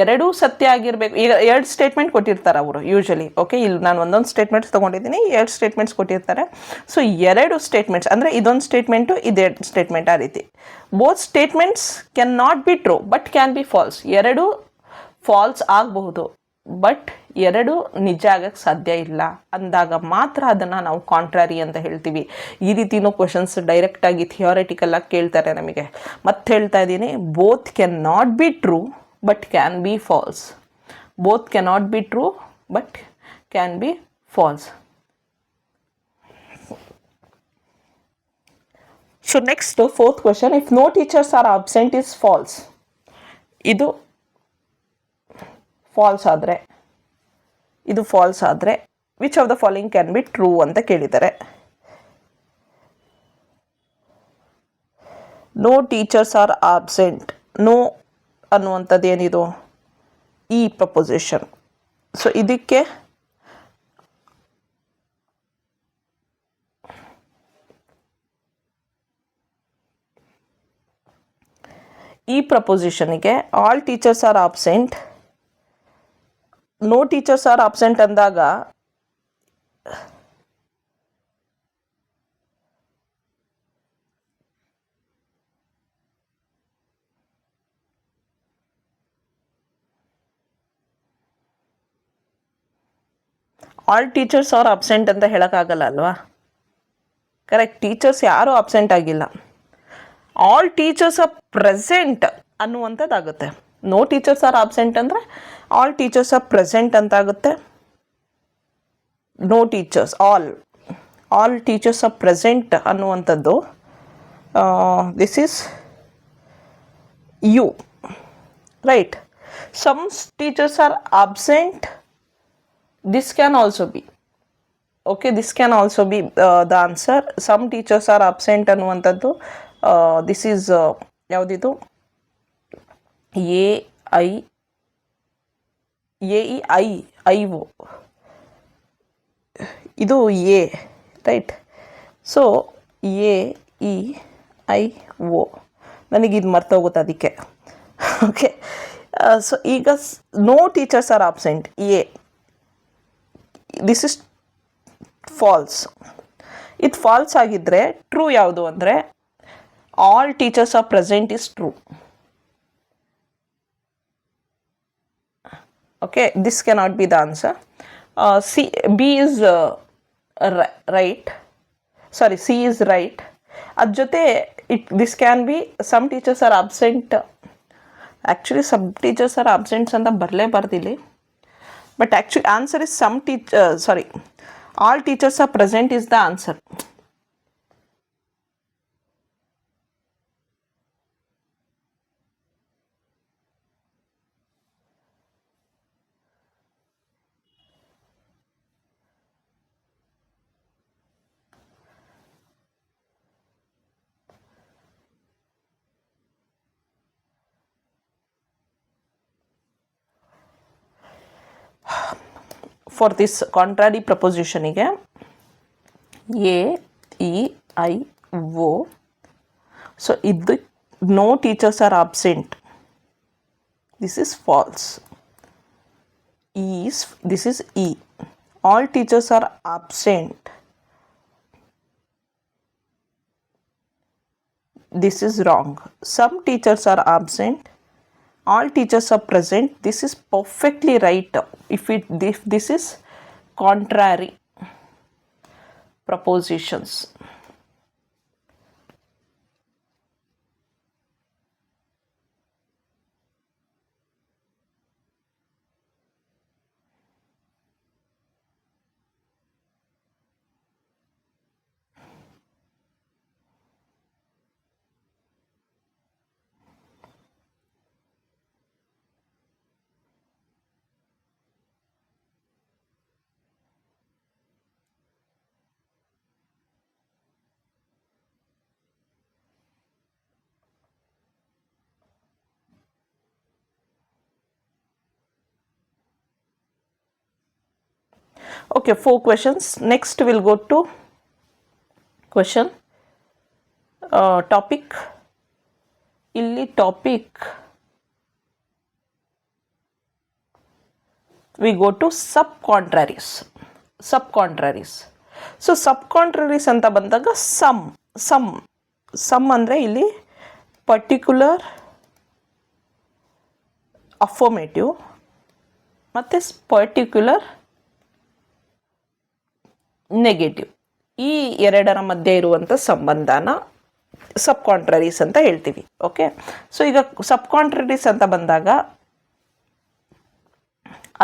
ಎರಡೂ ಸತ್ಯ ಆಗಿರಬೇಕು. ಈಗ 2 ಸ್ಟೇಟ್ಮೆಂಟ್ ಕೊಟ್ಟಿರ್ತಾರೆ ಅವರು ಯೂಶಲಿ. ಓಕೆ, ಇಲ್ಲಿ ನಾನು ಒಂದೊಂದು ಸ್ಟೇಟ್ಮೆಂಟ್ಸ್ ತೊಗೊಂಡಿದ್ದೀನಿ, 2 ಸ್ಟೇಟ್ಮೆಂಟ್ಸ್ ಕೊಟ್ಟಿರ್ತಾರೆ. ಸೊ 2 ಸ್ಟೇಟ್ಮೆಂಟ್ಸ್ ಅಂದರೆ ಇದೊಂದು ಸ್ಟೇಟ್ಮೆಂಟು, ಇದೆರಡು ಸ್ಟೇಟ್ಮೆಂಟ್, ಆ ರೀತಿ. Both statements can not be true but can be false. ಎರಡೂ ಫಾಲ್ಸ್ ಆಗಬಹುದು, ಬಟ್ ಎರಡು ನಿಜ ಆಗಕ್ಕೆ ಸಾಧ್ಯ ಇಲ್ಲ ಅಂದಾಗ ಮಾತ್ರ ಅದನ್ನು ನಾವು ಕಾಂಟ್ರಾರಿ ಅಂತ ಹೇಳ್ತೀವಿ. ಈ ರೀತಿಯೂ ಕ್ವೆಶನ್ಸ್ ಡೈರೆಕ್ಟಾಗಿ ಥಿಯೋರಿಟಿಕಲ್ಲಾಗಿ ಕೇಳ್ತಾರೆ ನಮಗೆ. ಮತ್ತೆ ಹೇಳ್ತಾ ಇದ್ದೀನಿ, both can not be true but can be false. Both cannot be true but can be false. So next, 4th question. If no teachers are absent is false. ಇದು false ಆದರೆ, ಇದು false ಆದರೆ which of the following can be true ಅಂತ ಕೇಳಿದ್ದಾರೆ. No teachers are absent. No ಅನ್ನುವಂಥದ್ದು ಏನಿದು ಈ ಪ್ರಪೋಸಿಷನ್. ಸೊ ಇದಕ್ಕೆ ಈ ಪ್ರಪೋಸಿಷನ್ಗೆ all teachers are absent, no teachers are absent ಅಂದಾಗ ಆಲ್ ಟೀಚರ್ಸ್ ಆರ್ ಅಬ್ಸೆಂಟ್ ಅಂತ ಹೇಳೋಕ್ಕಾಗಲ್ಲ ಅಲ್ವಾ? ಕರೆಕ್ಟ್, ಟೀಚರ್ಸ್ ಯಾರೂ ಅಬ್ಸೆಂಟ್ ಆಗಿಲ್ಲ. ಆಲ್ ಟೀಚರ್ಸ್ ಆರ್ ಪ್ರೆಸೆಂಟ್ ಅನ್ನುವಂಥದ್ದಾಗುತ್ತೆ. ನೋ ಟೀಚರ್ಸ್ ಆರ್ ಅಬ್ಸೆಂಟ್ ಅಂದರೆ ಆಲ್ ಟೀಚರ್ಸ್ ಆರ್ ಪ್ರೆಸೆಂಟ್ ಅಂತ ಆಗುತ್ತೆ. No teachers, all teachers are present ಅನ್ನುವಂಥದ್ದು this is you, right. Some teachers are absent, this can also be. Okay, this can also be the answer. Some teachers are absent ಅನ್ನುವಂಥದ್ದು this is ಯಾವುದಿದು AEIO, ಇದು A, ರೈಟ್. ಸೊ AEIO ನನಗಿದು ಮರ್ತೋಗುತ್ತೆ ಅದಕ್ಕೆ. ಓಕೆ, ಸೊ ಈಗ no teachers are absent, A. This is false. ಇದು ಫಾಲ್ಸ್ ಆಗಿದ್ದರೆ ಟ್ರೂ ಯಾವುದು ಅಂದರೆ all teachers are present is true. Okay, this cannot be the answer. B is right, sorry C is right. ಅದ್ರ ಜೊತೆ this can be some teachers are absent. Actually some teachers are absents ಅಂತ ಬರಲೇಬಾರ್ದಿಲ್ಲಿ. But actually answer is all teachers are present is the answer. For this contrary ಪ್ರಪೋಸಿಷನಿಗೆ A E I O. So ಇದು no teachers are absent, this is false. This is E. All teachers are absent, this is wrong. Some teachers are absent, all teachers are present. This is perfectly right. If this is contrary propositions. Okay, 4 questions. Next we'll go to question topic. Illi topic we go to subcontraries. So subcontraries anta bandaga sum andre illi particular affirmative ಮತ್ತೆ particular ನೆಗೆಟಿವ್, ಈ ಎರಡರ ಮಧ್ಯೆ ಇರುವಂಥ ಸಂಬಂಧನ ಸಬ್ ಕಾಂಟ್ರರೀಸ್ ಅಂತ ಹೇಳ್ತೀವಿ. ಓಕೆ, ಸೊ ಈಗ ಸಬ್ ಕಾಂಟ್ರರೀಸ್ ಅಂತ ಬಂದಾಗ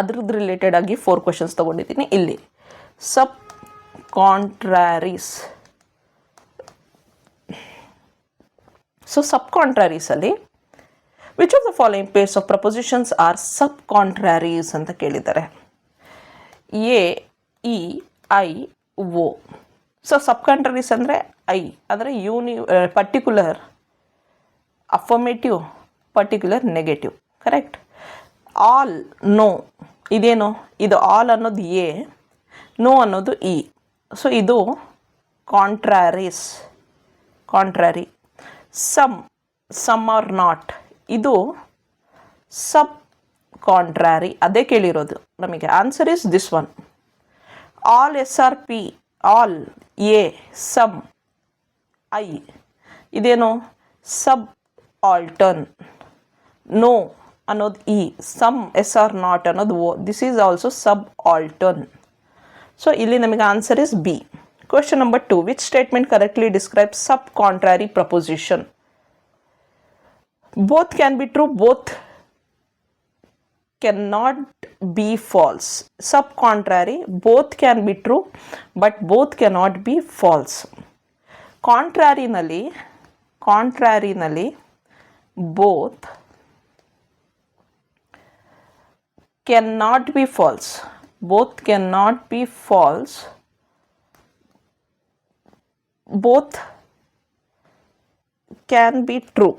ಅದ್ರದ್ದು ರಿಲೇಟೆಡ್ ಆಗಿ 4 ಕ್ವೆಶನ್ಸ್ ತೊಗೊಂಡಿದ್ದೀನಿ. ಇಲ್ಲಿ ಸಬ್ ಕಾಂಟ್ರಾರೀಸ್. ಸೊ ಸಬ್ ಕಾಂಟ್ರಾರೀಸಲ್ಲಿ which of the following pairs of propositions are subcontraries ಅಂತ ಕೇಳಿದ್ದಾರೆ. A E I O. So subcontraries ಅಂದರೆ ಐ ಅಂದರೆ particular affirmative, particular negative. Correct. All no, ಇದೇನು ಇದು ಆಲ್ ಅನ್ನೋದು ಎ, ನೋ ಅನ್ನೋದು ಇ. ಸೊ ಇದು contraries, contrary. Some are not, ಇದು ಸಬ್ ಕಾಂಟ್ರಾರಿ. ಅದೇ ಕೇಳಿರೋದು ನಮಗೆ. Answer is this one. All S are P, all A, some I, ಇದೇನು ಸಬ್ ಆಲ್ಟರ್ನ್. ನೋ ಅನ್ನೋದು E, some S are not ಅನ್ನೋದು O. This is also subaltern. So ಇಲ್ಲಿ ನಮಗೆ answer is B. Question number 2. Which statement correctly describe subcontrary proposition? Both can be true, both cannot be false. Sub-contrary, both can be true, but both cannot be false. Contrary-ನಲ್ಲಿ both cannot be false. Both cannot be false. Both can be true.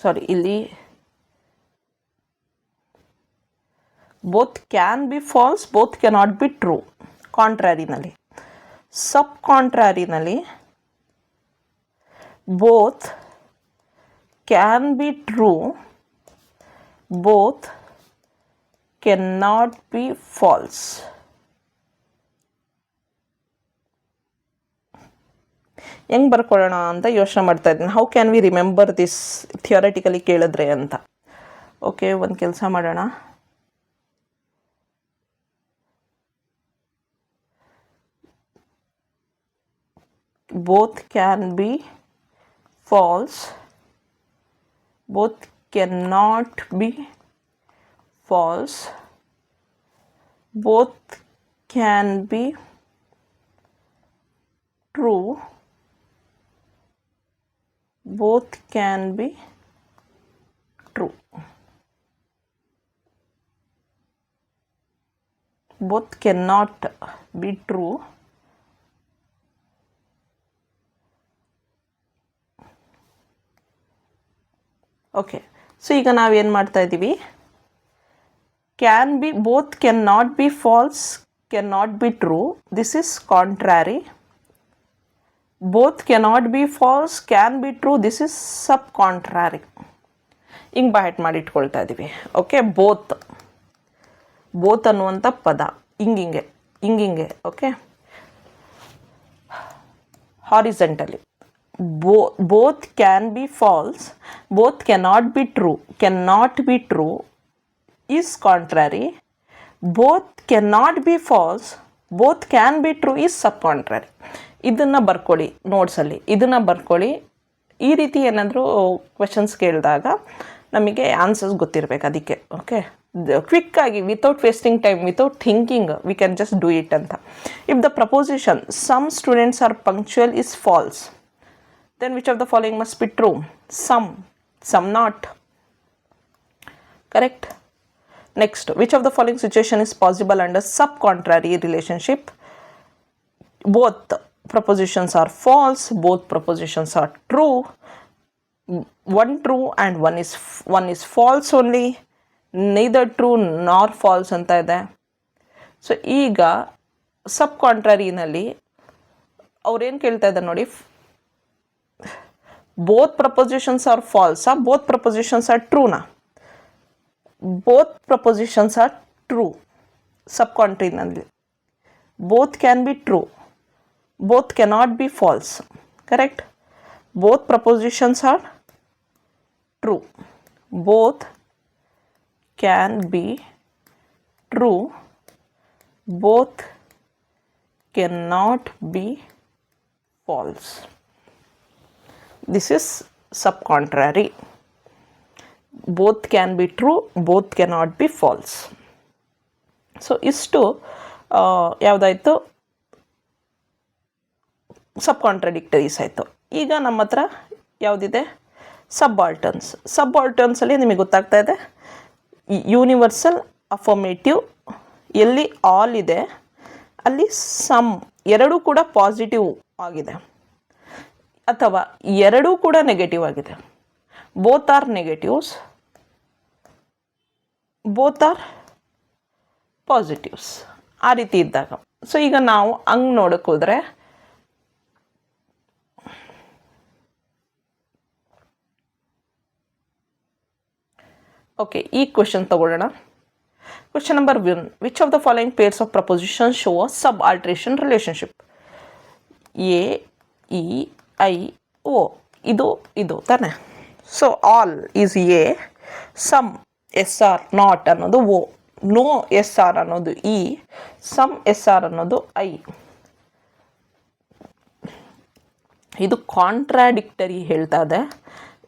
Sorry, ಇಲ್ಲಿ both can be false, both cannot be true ಕಾಂಟ್ರಾರಿನಲ್ಲಿ. ಸಬ್ ಕಾಂಟ್ರಾರಿನಲ್ಲಿ both can be true, both can not be false. ಹೆಂಗೆ ಬರ್ಕೊಳ್ಳೋಣ ಅಂತ ಯೋಚನೆ ಮಾಡ್ತಾ ಇದ್ದೀನಿ. How can we remember this theoretically ಕೇಳಿದ್ರೆ ಅಂತ. ಓಕೆ, ಒಂದು ಕೆಲಸ ಮಾಡೋಣ. Both can be false, both can not be false, both can be true, both can be true. Both cannot be true. Okay, so ಈಗ ನಾವೇನು ಮಾಡ್ತಾ ಇದ್ದೀವಿ, can be, both can not be false, can not be true, this is contrary. Both cannot be false, can be true, this is sub contrary. ಹಿಂಗೆ ಬೈಟ್ ಮಾಡಿ ಇಟ್ಕೊಳ್ತಾ ಇದ್ದೀವಿ. ಓಕೆ, ಬೋತ್, ಬೋತ್ ಅನ್ನುವಂಥ ಪದ ಹಿಂಗಿಂಗೆ okay, horizontally. Both can be false, both cannot be true, cannot be true is contrary. Both cannot be false, both can be true is sub contrary. ಇದನ್ನು ಬರ್ಕೊಳ್ಳಿ ನೋಟ್ಸಲ್ಲಿ, ಇದನ್ನು ಬರ್ಕೊಳ್ಳಿ. ಈ ರೀತಿ ಏನಾದರೂ ಕ್ವೆಶನ್ಸ್ ಕೇಳಿದಾಗ ನಮಗೆ ಆನ್ಸರ್ಸ್ ಗೊತ್ತಿರಬೇಕು ಅದಕ್ಕೆ. ಓಕೆ, ಕ್ವಿಕ್ಕಾಗಿ, without wasting time, without thinking, we can just do it ಅಂತ. If the proposition some students are punctual is false, then which of the following must be true? Some not. Correct. Next, which of the following situation is possible under sub-contrary relationship? Both propositions are false, both propositions are true, one true and one is false only, neither true nor false anta ide. So ಈಗ ಸಬ್ ಕಾಂಟ್ರಾರಿನಲ್ಲಿ ಅವ್ರು ಏನು ಕೇಳ್ತಾ ಇದ್ದಾರೆ ನೋಡಿ, both propositions are false, both propositions are true na. Both propositions are true. Subcontrary. Both can be true, both cannot be false. Correct? Both propositions are true, both can be true, both cannot be false. This is sub-contrary. Both can be true, both cannot be false. So ಇಷ್ಟು ಯಾವುದಾಯಿತು, ಸಬ್ ಕಾಂಟ್ರಡಿಕ್ಟರೀಸ್ ಆಯಿತು. ಈಗ ನಮ್ಮ ಹತ್ರ ಯಾವುದಿದೆ, ಸಬಾಲ್ಟರ್ನ್ಸ್. ಸಬಾಲ್ಟರ್ನ್ಸಲ್ಲಿ ನಿಮಗೆ ಗೊತ್ತಾಗ್ತಾ ಇದೆ, ಯೂನಿವರ್ಸಲ್ ಅಫರ್ಮೇಟಿವ್ ಎಲ್ಲಿ ಆಲ್ ಇದೆ ಅಲ್ಲಿ ಸಮ್ ಎರಡೂ ಕೂಡ ಪಾಸಿಟಿವ್ ಆಗಿದೆ, ಅಥವಾ ಎರಡೂ ಕೂಡ ನೆಗೆಟಿವ್ ಆಗಿದೆ. Both are negatives, both are positives, ಆ ರೀತಿ ಇದ್ದಾಗ. ಸೊ ಈಗ ನಾವು ಹಂಗೆ ನೋಡಕ್ಕೆ ಹೋದರೆ, ಓಕೆ, ಈ ಕ್ವೆಶನ್ ತಗೊಳ್ಳೋಣ. Question number 1, which of the following pairs of proposition show a sub alteration relationship? A, E, I, O. ಇದು ತಾನೆ. So all is A, some S are, not ಅನ್ನೋದು ಓ, ನೋ ಎಸ್ ಆರ್ ಅನ್ನೋದು ಇ, ಸಮ್ ಎಸ್ ಆರ್ ಅನ್ನೋದು ಐ. ಇದು ಕಾಂಟ್ರಾಡಿಕ್ಟರಿ ಹೇಳ್ತಾ ಇದೆ,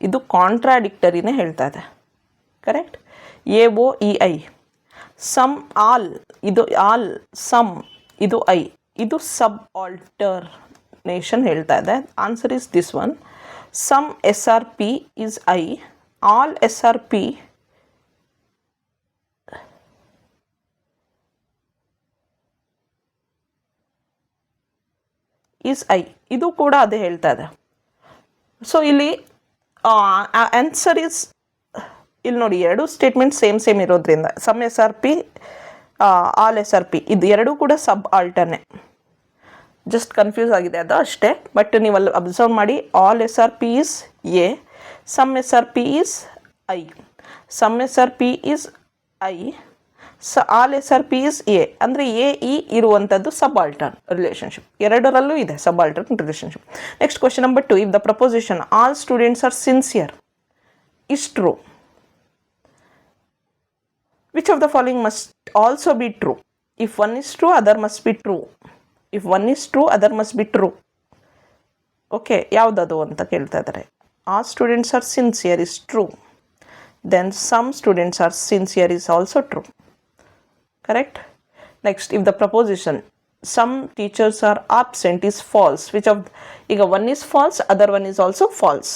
ಇದು ಕಾಂಟ್ರಾಡಿಕ್ಟರಿನೇ ಹೇಳ್ತಾ ಇದೆ. Correct? A O E I. Some all, ಇದು ಆಲ್, ಸಮ್ ಇದು ಐ, ಇದು ಸಬ್ ಆಲ್ಟರ್ನೇಷನ್ ಹೇಳ್ತಾ ಇದೆ. Answer is this one. Some S are P is I, all S are P is I. ಇದು ಕೂಡ ಅದೇ ಹೇಳ್ತಾ ಇದೆ. ಸೊ ಇಲ್ಲಿ ಆನ್ಸರ್ ಇಸ್, ಇಲ್ಲಿ ನೋಡಿ, ಎರಡು ಸ್ಟೇಟ್ಮೆಂಟ್ ಸೇಮ್ ಇರೋದ್ರಿಂದ some S are P, all S are P, ಇದು ಎರಡೂ ಕೂಡ ಸಬ್ ಆಲ್ಟರ್ನೇ. ಜಸ್ಟ್ ಕನ್ಫ್ಯೂಸ್ ಆಗಿದೆ ಅದು ಅಷ್ಟೇ. ಬಟ್ ನೀವು ಅಲ್ಲಿ ಅಬ್ಸರ್ವ್ ಮಾಡಿ, all S are P is A, some S are P is I, some S are P is I, all S are P is A. ಅಂದರೆ ಎ ಇ ಇರುವಂಥದ್ದು ಸಬಾಲ್ಟರ್ನ್ ರಿಲೇಷನ್ಶಿಪ್, ಎರಡರಲ್ಲೂ ಇದೆ subaltern relationship. Next question number 2, if the proposition all students are sincere is true, which of the following must also be true? If one is true, other must be true. If one is true, other must be true. Okay, ಯಾವುದದು ಅಂತ ಕೇಳ್ತಾ ಇದ್ದಾರೆ. All students are sincere is true, then some students are sincere is also true. Correct. Next, if the proposition some teachers are absent is false, which of, ಈಗ one is false, other one is also false.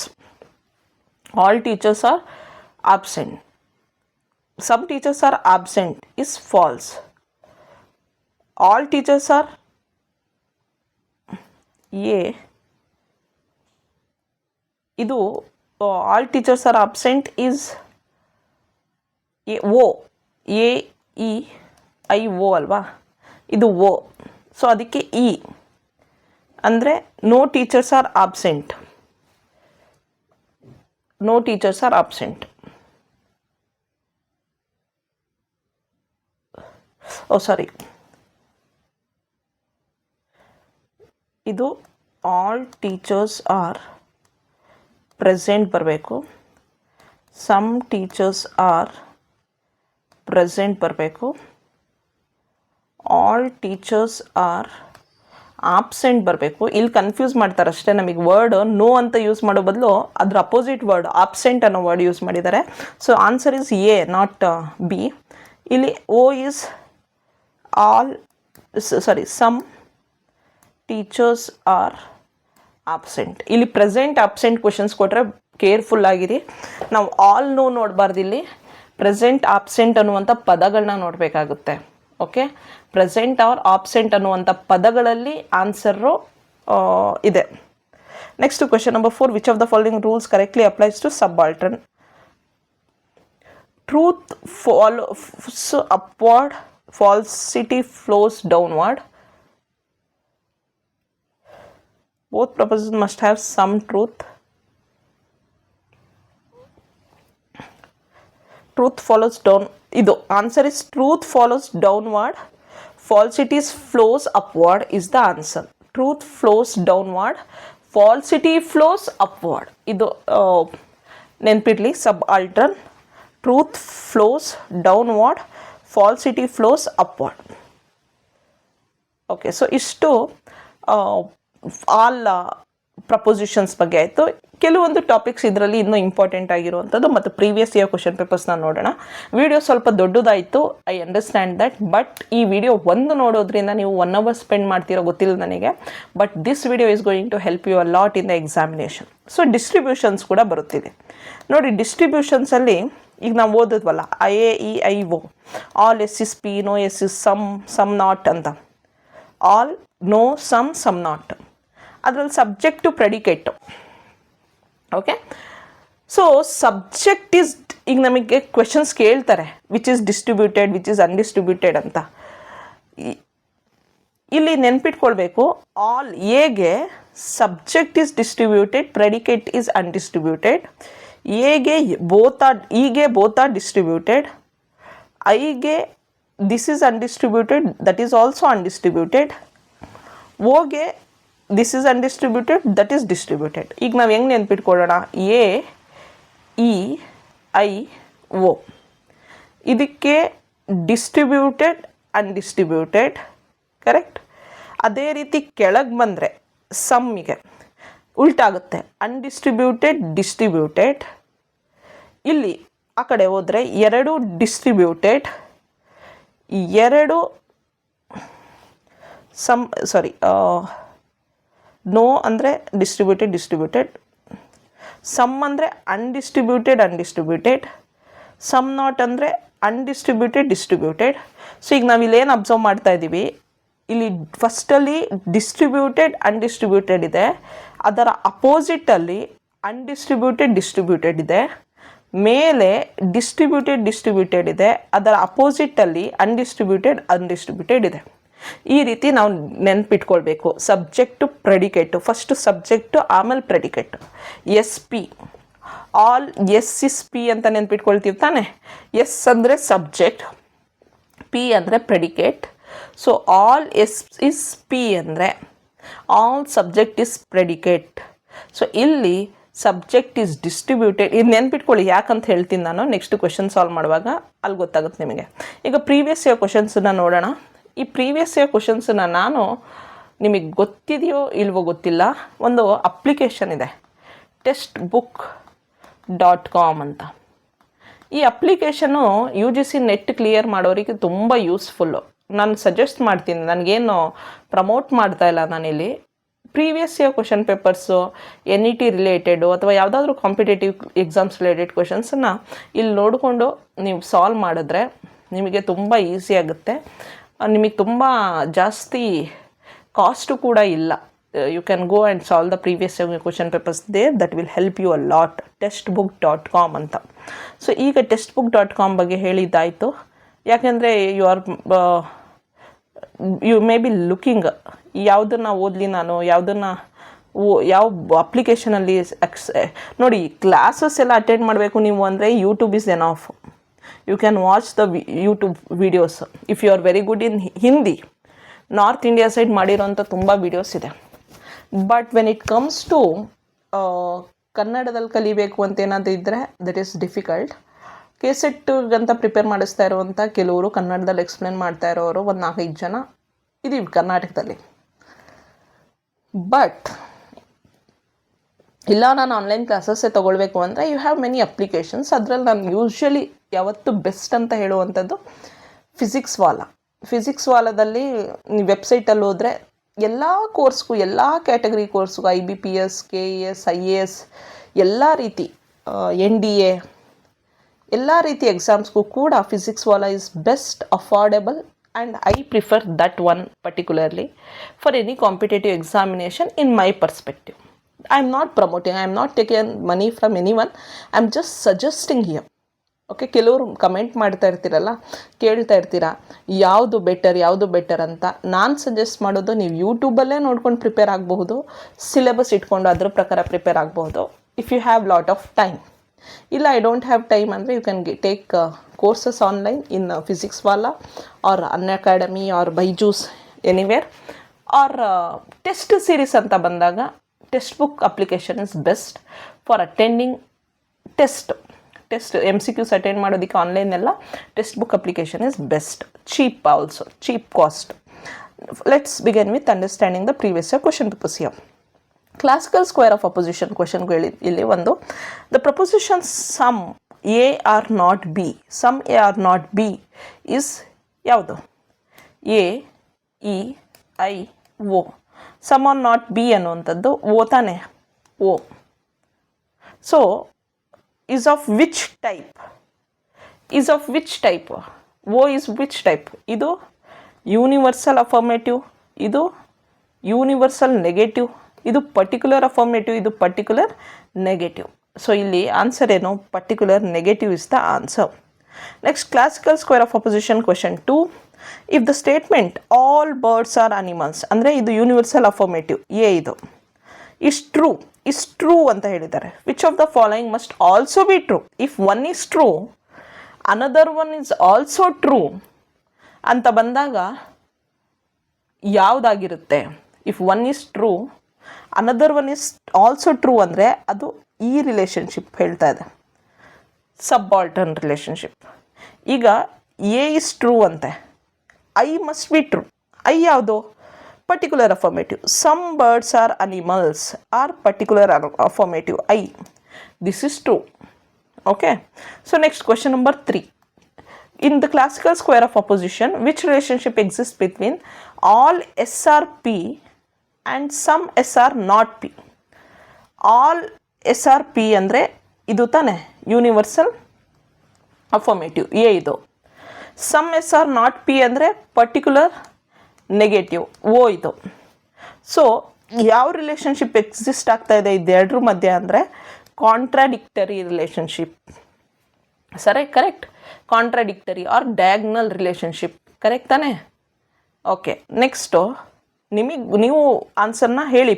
All teachers are absent. Some teachers are absent is false. All teachers are A. ಇದು all teachers are absent is O. A E I O ಅಲ್ವಾ, ಇದು O. ಸೊ ಅದಕ್ಕೆ E ಅಂದರೆ no teachers are absent. No teachers are absent. Oh, sorry. ಇದು all teachers are present ಬರಬೇಕು. Some teachers are present ಬರಬೇಕು. All teachers are ಆಬ್ಸೆಂಟ್ ಬರಬೇಕು. ಇಲ್ಲಿ ಕನ್ಫ್ಯೂಸ್ ಮಾಡ್ತಾರೆ ಅಷ್ಟೇ, ನಮಗೆ ವರ್ಡ್ ನೋ ಅಂತ ಯೂಸ್ ಮಾಡೋ ಬದಲು ಅದ್ರ ಅಪೋಸಿಟ್ ವರ್ಡ್ ಆಬ್ಸೆಂಟ್ ಅನ್ನೋ ವರ್ಡ್ ಯೂಸ್ ಮಾಡಿದ್ದಾರೆ. So answer is A, not B. ಇಲ್ಲಿ O is all, some teachers are absent. ಇಲ್ಲಿ ಪ್ರೆಸೆಂಟ್ ಆಬ್ಸೆಂಟ್ ಕ್ವಶನ್ಸ್ ಕೊಟ್ಟರೆ ಕೇರ್ಫುಲ್ ಆಗಿರಿ. ನಾವು ಆಲ್ ನೋ ನೋಡಬಾರ್ದು, ಇಲ್ಲಿ ಪ್ರೆಸೆಂಟ್ ಆಬ್ಸೆಂಟ್ ಅನ್ನುವಂಥ ಪದಗಳನ್ನ ನೋಡಬೇಕಾಗುತ್ತೆ. ಓಕೆ, ಪ್ರೆಸೆಂಟ್ ಆರ್ ಆಬ್ಸೆಂಟ್ ಅನ್ನುವಂಥ ಪದಗಳಲ್ಲಿ ಆನ್ಸರು ಇದೆ. Next question number 4, which of the following rules correctly applies to subaltern? Truth follows upward, falsity flows downward. Both propositions must have some truth. Truth follows down. ಇದು answer is truth follows downward, falsities flows upward is the answer. Truth flows downward, falsity flows upward. ಇದು ನೆನ್ಪಿಡ್ಲಿ, sub altern. Truth flows downward, falsity flows upward. Okay, so ಇಷ್ಟು ಆಲ್ ಪ್ರಪೋಸಿಷನ್ಸ್ ಬಗ್ಗೆ ಆಯಿತು. ಕೆಲವೊಂದು ಟಾಪಿಕ್ಸ್ ಇದರಲ್ಲಿ ಇನ್ನೂ ಇಂಪಾರ್ಟೆಂಟ್ ಆಗಿರುವಂಥದ್ದು ಮತ್ತು ಪ್ರೀವಿಯಸ್ ಇಯರ್ ಕ್ವಶನ್ ಪೇಪರ್ಸ್ನ ನೋಡೋಣ. ವಿಡಿಯೋ ಸ್ವಲ್ಪ ದೊಡ್ಡದಾಯಿತು, ಐ ಅಂಡರ್ಸ್ಟ್ಯಾಂಡ್ ದಟ್. ಬಟ್ ಈ ವಿಡಿಯೋ ಒಂದು ನೋಡೋದ್ರಿಂದ ನೀವು 1 hour ಸ್ಪೆಂಡ್ ಮಾಡ್ತಿರೋ ಗೊತ್ತಿಲ್ಲ ನನಗೆ. But this video is going to help you a lot in the examination. So distributions ಕೂಡ ಬರುತ್ತಿದೆ ನೋಡಿ. ಡಿಸ್ಟ್ರಿಬ್ಯೂಷನ್ಸಲ್ಲಿ ಈಗ ನಾವು ಓದಿದ್ವಲ್ಲ, IAEIO, all S is P, no S is some not ಅಂತ. All, no, some not. ಅದರಲ್ಲಿ subject predicate. Okay, so subject is, ಈಗ ನಮಗೆ ಕ್ವೆಶನ್ಸ್ ಕೇಳ್ತಾರೆ which is distributed, which is undistributed ಅಂತ. ಇಲ್ಲಿ ನೆನ್ಪಿಟ್ಕೊಳ್ಬೇಕು, ಆಲ್ ಎಗೆ subject is distributed, predicate is undistributed. ಎಗೆ ಬೋತ್ ಆರ್ ಡಿಸ್ಟ್ರಿಬ್ಯೂಟೆಡ್. ಐಗೆ this is undistributed, that is also undistributed. ಓಗೆ this is undistributed, that is distributed. ಈಗ ನಾವು ಹೆಂಗೆ ನೆನ್ಪಿಟ್ಕೊಳ್ಳೋಣ, AEIO ಇದಕ್ಕೆ ಡಿಸ್ಟ್ರಿಬ್ಯೂಟೆಡ್, ಅನ್ಡಿಸ್ಟ್ರಿಬ್ಯೂಟೆಡ್, ಕರೆಕ್ಟ್. ಅದೇ ರೀತಿ ಕೆಳಗೆ ಬಂದರೆ ಸಮ್ಮಿಗೆ ಉಲ್ಟಾಗುತ್ತೆ, ಅನ್ಡಿಸ್ಟ್ರಿಬ್ಯೂಟೆಡ್, ಡಿಸ್ಟ್ರಿಬ್ಯೂಟೆಡ್. ಇಲ್ಲಿ ಆ ಕಡೆ ಹೋದರೆ 2 ಡಿಸ್ಟ್ರಿಬ್ಯೂಟೆಡ್, 2 ನೋ ಅಂದರೆ ಡಿಸ್ಟ್ರಿಬ್ಯೂಟೆಡ್, ಸಮ್ ಅಂದರೆ ಅನ್ಡಿಸ್ಟ್ರಿಬ್ಯೂಟೆಡ್, ಸಮ್ ನಾಟ್ ಅಂದರೆ ಡಿಸ್ಟ್ರಿಬ್ಯೂಟೆಡ್. ಸೊ ಈಗ ನಾವು ಇಲ್ಲೇನು ಅಬ್ಸರ್ವ್ ಮಾಡ್ತಾ ಇದ್ದೀವಿ, ಇಲ್ಲಿ ಫಸ್ಟಲ್ಲಿ ಡಿಸ್ಟ್ರಿಬ್ಯೂಟೆಡ್, ಅನ್ಡಿಸ್ಟ್ರಿಬ್ಯೂಟೆಡ್ ಇದೆ. ಅದರ ಅಪೋಸಿಟಲ್ಲಿ ಡಿಸ್ಟ್ರಿಬ್ಯೂಟೆಡ್ ಇದೆ. ಮೇಲೆ ಡಿಸ್ಟ್ರಿಬ್ಯೂಟೆಡ್ ಇದೆ. ಅದರ ಅಪೋಸಿಟಲ್ಲಿ ಅನ್ಡಿಸ್ಟ್ರಿಬ್ಯೂಟೆಡ್ ಇದೆ. ಈ ರೀತಿ ನಾವು ನೆನ್ಪಿಟ್ಕೊಳ್ಬೇಕು. ಸಬ್ಜೆಕ್ಟು ಪ್ರೆಡಿಕೇಟು, ಫಸ್ಟು ಸಬ್ಜೆಕ್ಟು ಆಮೇಲೆ predicate. S P, all S is P ಅಂತ ನೆನ್ಪಿಟ್ಕೊಳ್ತೀವಿ ತಾನೆ. ಎಸ್ ಅಂದರೆ ಸಬ್ಜೆಕ್ಟ್, ಪಿ ಅಂದರೆ predicate. So all S is P ಅಂದರೆ all subject is predicate. So ಇಲ್ಲಿ ಸಬ್ಜೆಕ್ಟ್ ಈಸ್ ಡಿಸ್ಟ್ರಿಬ್ಯೂಟೆಡ್. ಇದು ನೆನ್ಪಿಟ್ಕೊಳ್ಳಿ, ಯಾಕಂತ ಹೇಳ್ತೀನಿ ನಾನು ನೆಕ್ಸ್ಟ್ ಕ್ವೆಶನ್ ಸಾಲ್ವ್ ಮಾಡುವಾಗ, ಅಲ್ಲಿ ಗೊತ್ತಾಗುತ್ತೆ ನಿಮಗೆ. ಈಗ ಪ್ರೀವಿಯಸ್ ಇಯರ್ ಕ್ವೆಶನ್ಸನ್ನ ನೋಡೋಣ. ಈ ಪ್ರೀವಿಯಸ್ ಇಯರ್ ಕ್ವೆಶನ್ಸನ್ನ ನಾನು ನಿಮಗೆ ಗೊತ್ತಿದೆಯೋ ಇಲ್ವೋ ಗೊತ್ತಿಲ್ಲ, ಒಂದು ಅಪ್ಲಿಕೇಶನ್ ಇದೆ textbook.com ಅಂತ. ಈ application you G C net clear ಮಾಡೋರಿಗೆ ತುಂಬ ಯೂಸ್ಫುಲ್ಲು. ನಾನು ಸಜೆಸ್ಟ್ ಮಾಡ್ತೀನಿ, ನನಗೇನು ಪ್ರಮೋಟ್ ಮಾಡ್ತಾ ಇಲ್ಲ ನಾನಿಲ್ಲಿ. Previous year question papers, N E T related ಅಥವಾ ಯಾವುದಾದ್ರೂ ಕಾಂಪಿಟೇಟಿವ್ ಎಕ್ಸಾಮ್ಸ್ ರಿಲೇಟೆಡ್ ಕ್ವೆಶನ್ಸನ್ನು ಇಲ್ಲಿ ನೋಡಿಕೊಂಡು ನೀವು ಸಾಲ್ವ್ ಮಾಡಿದ್ರೆ ನಿಮಗೆ ತುಂಬ ಈಸಿ ಆಗುತ್ತೆ. ನಿಮಗೆ ತುಂಬ ಜಾಸ್ತಿ ಕಾಸ್ಟು ಕೂಡ ಇಲ್ಲ. You can go and solve the previous year question papers there, that will help you a lot. textbook.com ಅಂತ. ಸೊ ಈಗ textbook.com ಬಗ್ಗೆ ಹೇಳಿದ್ದಾಯಿತು. ಯಾಕೆಂದರೆ ಯು ಮೇ ಬಿ ಲುಕಿಂಗ್, ಯಾವುದನ್ನು ಓದಲಿ ನಾನು, ಯಾವ ಅಪ್ಲಿಕೇಶನಲ್ಲಿ ನೋಡಿ. ಕ್ಲಾಸಸ್ ಎಲ್ಲ ಅಟೆಂಡ್ ಮಾಡಬೇಕು ನೀವು ಅಂದರೆ YouTube is enough. You can watch the YouTube videos if you are very good in Hindi. North India side ಮಾಡಿರೋಂಥ ತುಂಬ ವೀಡಿಯೋಸ್ ಇದೆ. But when it comes to ಕನ್ನಡದಲ್ಲಿ ಕಲಿಬೇಕು ಅಂತ ಏನಾದರೂ ಇದ್ದರೆ ದಟ್ ಈಸ್ ಡಿಫಿಕಲ್ಟ್. ಕೆಸೆಟ್ಗಂತ ಪ್ರಿಪೇರ್ ಮಾಡಿಸ್ತಾ ಇರುವಂಥ ಕೆಲವರು ಕನ್ನಡದಲ್ಲಿ ಎಕ್ಸ್ಪ್ಲೇನ್ ಮಾಡ್ತಾ ಇರೋರು ಒಂದು 4-5 ಜನ ಇದೀವಿ ಕರ್ನಾಟಕದಲ್ಲಿ. ಬಟ್ ಇಲ್ಲ, ನಾನು ಆನ್ಲೈನ್ ಕ್ಲಾಸಸ್ಸೇ ತೊಗೊಳ್ಬೇಕು ಅಂದರೆ ಯು ಹ್ಯಾವ್ ಮೆನಿ ಅಪ್ಲಿಕೇಶನ್ಸ್. ಅದರಲ್ಲಿ ನಾನು ಯೂಶ್ವಲಿ ಯಾವತ್ತು ಬೆಸ್ಟ್ ಅಂತ ಹೇಳುವಂಥದ್ದು ಫಿಸಿಕ್ಸ್ ವಾಲದಲ್ಲಿ ನೀವು ವೆಬ್ಸೈಟಲ್ಲಿ ಹೋದರೆ ಎಲ್ಲ ಕೋರ್ಸ್ಗೂ, ಎಲ್ಲ ಕ್ಯಾಟಗರಿ ಕೋರ್ಸ್ಗೂ, IBPS, KES, IAS, ಎಲ್ಲ ರೀತಿ NDA, ಎಲ್ಲ ರೀತಿ ಎಕ್ಸಾಮ್ಸ್ಗೂ ಕೂಡ physics Vala is best, affordable, and I prefer that one particularly for any competitive examination in my perspective. I am not promoting, I am not taking money from any one, I am just suggesting here. Okay, ಕೆಲವರು ಕಮೆಂಟ್ ಮಾಡ್ತಾ ಇರ್ತೀರಲ್ಲ, ಕೇಳ್ತಾ ಇರ್ತೀರಾ ಯಾವುದು ಬೆಟರ್ ಅಂತ. ನಾನು ಸಜೆಸ್ಟ್ ಮಾಡೋದು ನೀವು ಯೂಟ್ಯೂಬಲ್ಲೇ ನೋಡ್ಕೊಂಡು ಪ್ರಿಪೇರ್ ಆಗಬಹುದು, ಸಿಲೆಬಸ್ ಇಟ್ಕೊಂಡು ಅದ್ರ ಪ್ರಕಾರ ಪ್ರಿಪೇರ್ ಆಗಬಹುದು if you have lot of time. ಇಲ್ಲ, ಐ ಡೋಂಟ್ ಹ್ಯಾವ್ ಟೈಮ್ ಅಂದರೆ you can take courses online in Physics Wallah or Unacademy or Byju's, anywhere. Or test series ಅಂತ ಬಂದಾಗ text book application is best for attending test MCQs attend ಮಾಡೋದಕ್ಕೆ ಆನ್ಲೈನ್ ಎಲ್ಲ text book application is best. Cheap also, cheap cost. Let's begin with understanding the previous year question papers here. Classical square of opposition ಕ್ವೆಶನ್ಗೆ ಇಲ್ಲಿ ಒಂದು, the proposition some A are not B, some A are not B is ಯಾವುದು? A, E, I, O. Some are not B ಅನ್ನುವಂಥದ್ದು O ತಾನೆ, O. So is of which type? O is which type? ಇದು ಯೂನಿವರ್ಸಲ್ ಅಫರ್ಮೇಟಿವ್, ಇದು ಯೂನಿವರ್ಸಲ್ ನೆಗೆಟಿವ್, ಇದು ಪರ್ಟಿಕ್ಯುಲರ್ ಅಫರ್ಮೇಟಿವ್, ಇದು ಪರ್ಟಿಕ್ಯುಲರ್ ನೆಗೆಟಿವ್. ಸೊ ಇಲ್ಲಿ ಆನ್ಸರ್ ಏನು? Particular negative is the answer. Next, classical square of opposition question 2. If the statement all birds are animals ಅಂದರೆ ಇದು ಯೂನಿವರ್ಸಲ್ ಅಫರ್ಮೇಟಿವ್ ಎ, ಇದು ಇಸ್ ಟ್ರೂ ಅಂತ ಹೇಳಿದ್ದಾರೆ. Which of the following must also be true? If one is true another one is also true ಅಂತ ಬಂದಾಗ ಯಾವುದಾಗಿರುತ್ತೆ? If one is true another one is also true ಅಂದರೆ ಅದು ಈ ರಿಲೇಷನ್ಶಿಪ್ ಹೇಳ್ತಾ ಇದೆ, ಸಬ್ಬಾಲ್ಟರ್ನ್ ರಿಲೇಷನ್ಶಿಪ್. ಈಗ ಎ ಇಸ್ ಟ್ರೂ ಅಂತೆ, I must be true. I ಯಾವುದು? Particular affirmative. Some birds are animals are particular affirmative I. This is true. Okay, so next question number 3. In the classical square of opposition, which relationship exists between all SRP and some SR not P? All SRP ಅಂದರೆ ಇದು ತಾನೆ ಯೂನಿವರ್ಸಲ್ ಅಫರ್ಮೇಟಿವ್ ಎ ಇದು. ಸಮ್ SR not P ಅಂದರೆ ಪರ್ಟಿಕ್ಯುಲರ್ ನೆಗೆಟಿವ್ ಓ ಇದು. ಸೊ ಯಾವ ರಿಲೇಷನ್ಶಿಪ್ ಎಕ್ಸಿಸ್ಟ್ ಆಗ್ತಾ ಇದೆ ಇದೆರಡರ ಮಧ್ಯೆ ಅಂದರೆ ಕಾಂಟ್ರಾಡಿಕ್ಟರಿ ರಿಲೇಷನ್ಶಿಪ್. ಸರಿ, correct. Contradictory or diagonal relationship, correct ತಾನೆ? ಓಕೆ, ನೆಕ್ಸ್ಟು ನೀವು ಆನ್ಸರ್ನ ಹೇಳಿ,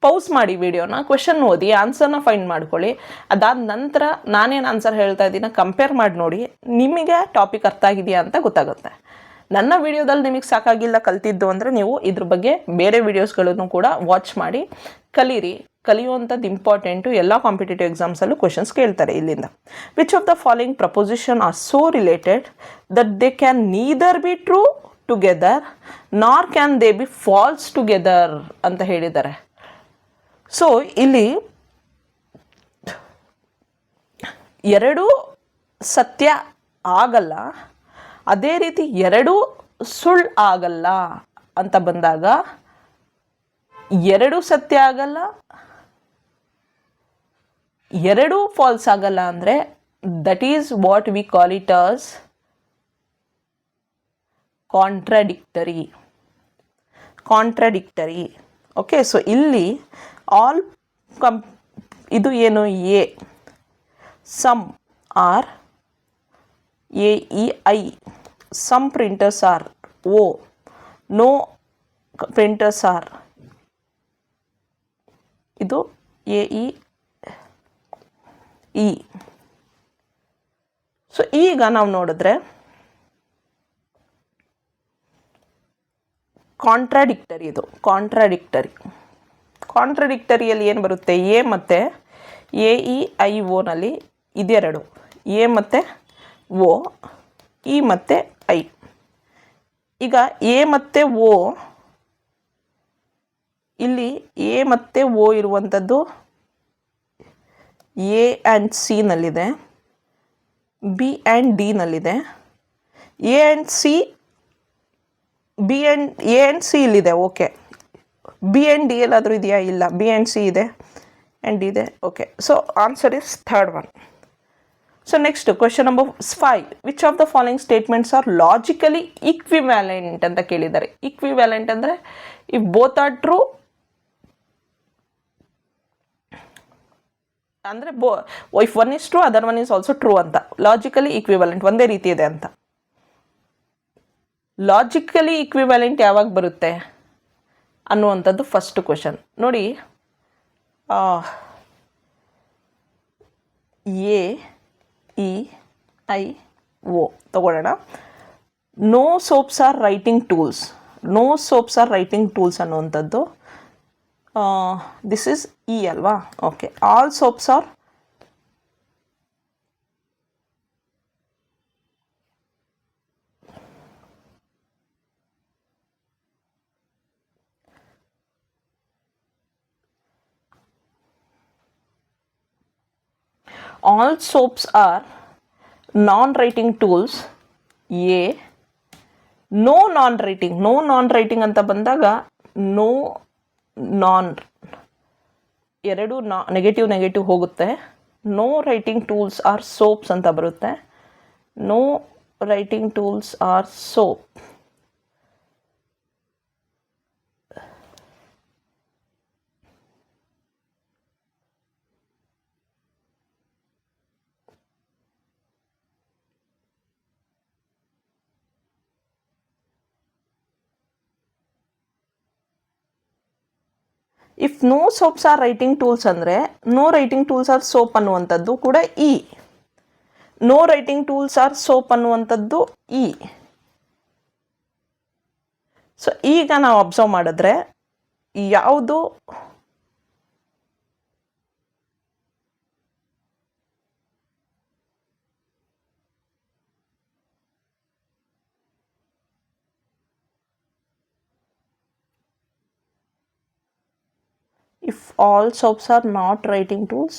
ಪೌಸ್ ಮಾಡಿ ವಿಡಿಯೋನ, ಕ್ವೆಶನ್ ಓದಿ, ಆನ್ಸರ್ನ ಫೈಂಡ್ ಮಾಡ್ಕೊಳ್ಳಿ. ಅದಾದ ನಂತರ ನಾನೇನು ಆನ್ಸರ್ ಹೇಳ್ತಾ ಇದ್ದೀನ ಕಂಪೇರ್ ಮಾಡಿ ನೋಡಿ, ನಿಮಗೆ ಟಾಪಿಕ್ ಅರ್ಥ ಆಗಿದೆಯಾ ಅಂತ ಗೊತ್ತಾಗುತ್ತೆ. ನನ್ನ ವಿಡಿಯೋದಲ್ಲಿ ನಿಮಗೆ ಸಾಕಾಗಿಲ್ಲ ಕಲ್ತಿದ್ದು ಅಂದರೆ ನೀವು ಇದ್ರ ಬಗ್ಗೆ ಬೇರೆ ವಿಡಿಯೋಸ್ಗಳನ್ನು ಕೂಡ ವಾಚ್ ಮಾಡಿ ಕಲೀರಿ. ಕಲಿಯುವಂಥದ್ದು ಇಂಪಾರ್ಟೆಂಟು. ಎಲ್ಲ ಕಾಂಪಿಟೇಟಿವ್ ಎಕ್ಸಾಮ್ಸಲ್ಲೂ ಕ್ವೆಶನ್ಸ್ ಕೇಳ್ತಾರೆ ಇಲ್ಲಿಂದ. Which of the following proposition are so related that they can neither be true together nor can they be false together ಅಂತ ಹೇಳಿದ್ದಾರೆ. ಸೊ ಇಲ್ಲಿ ಎರಡೂ ಸತ್ಯ ಆಗಲ್ಲ, ಅದೇ ರೀತಿ ಎರಡೂ ಸುಳ್ಳು ಆಗಲ್ಲ ಅಂತ ಬಂದಾಗ, ಎರಡೂ ಸತ್ಯ ಆಗಲ್ಲ, ಎರಡೂ ಫಾಲ್ಸ್ ಆಗಲ್ಲ ಅಂದರೆ that is what we call it as contradictory. Okay, so ಇಲ್ಲಿ ಆಲ್ ಇದು ಏನು, A some are AEI, some printers are O, no printers are, ಇದು AEE. ಸೊ ಈಗ ನಾವು ನೋಡಿದ್ರೆ ಕಾಂಟ್ರಾಡಿಕ್ಟರಿ, ಇದು ಕಾಂಟ್ರಾಡಿಕ್ಟರಿಯಲ್ಲಿ ಏನು ಬರುತ್ತೆ, ಎ ಮತ್ತು AEIOನಲ್ಲಿ ಇದೆರಡು, ಎ ಮತ್ತು ಓ, ಇ ಮತ್ತು ಐ. ಈಗ ಎ ಮತ್ತು ಓ, ಇಲ್ಲಿ ಎ ಮತ್ತು ಓ ಇರುವಂಥದ್ದು ಎ ಆ್ಯಂಡ್ ಸಿನಲ್ಲಿದೆ, ಬಿ ಆ್ಯಂಡ್ ಡಿನಲ್ಲಿದೆ, A and C, A and C ಇಲ್ಲಿದೆ. ಓಕೆ, ಬಿ ಆ್ಯಂಡ್ ಡಿ ಎಲ್ಲಾದರೂ ಇದೆಯಾ? ಇಲ್ಲ, ಬಿ ಆ್ಯಂಡ್ ಸಿ ಇದೆ ಆ್ಯಂಡ್ ಡಿ ಇದೆ. Okay, so answer is third one. So next question number 5. Which of the following statements are logically equivalent ಅಂತ ಕೇಳಿದ್ದಾರೆ. Equivalent ಅಂದರೆ if both are true ಅಂದರೆ if one is true other one is also true ಅಂತ. ಲಾಜಿಕಲಿ ಈಕ್ವಿವ್ಯಾಲೆಂಟ್, ಒಂದೇ ರೀತಿ ಇದೆ ಅಂತ. ಲಾಜಿಕಲಿ ಈಕ್ವಿವ್ಯಾಲೆಂಟ್ ಯಾವಾಗ ಬರುತ್ತೆ ಅನ್ನುವಂಥದ್ದು ಫಸ್ಟ್ ಕ್ವೆಶನ್ ನೋಡಿ. AEIO ತಗೊಳ್ಳೋಣ. No soaps are writing tools ಅನ್ನುವಂಥದ್ದು ದಿಸ್ ಇಸ್ ಇ ಅಲ್ವಾ? Okay, all soaps are non-writing tools. A. No non-writing ಅಂತ ಬಂದಾಗ ನೋ ನಾನ್ ಎರಡು ನೆಗೆಟಿವ್ ಹೋಗುತ್ತೆ. No writing tools are soaps ಅಂತ ಬರುತ್ತೆ. No writing tools are soap. If no soaps are writing tools ಅಂದರೆ no writing tools are soap ಅನ್ನುವಂಥದ್ದು ಕೂಡ E. No writing tools are soap ಅನ್ನುವಂಥದ್ದು ಇ. ಸೊ ಈಗ ನಾವು ಅಬ್ಸರ್ವ್ ಮಾಡಿದ್ರೆ ಯಾವುದು if all soaps are not writing tools,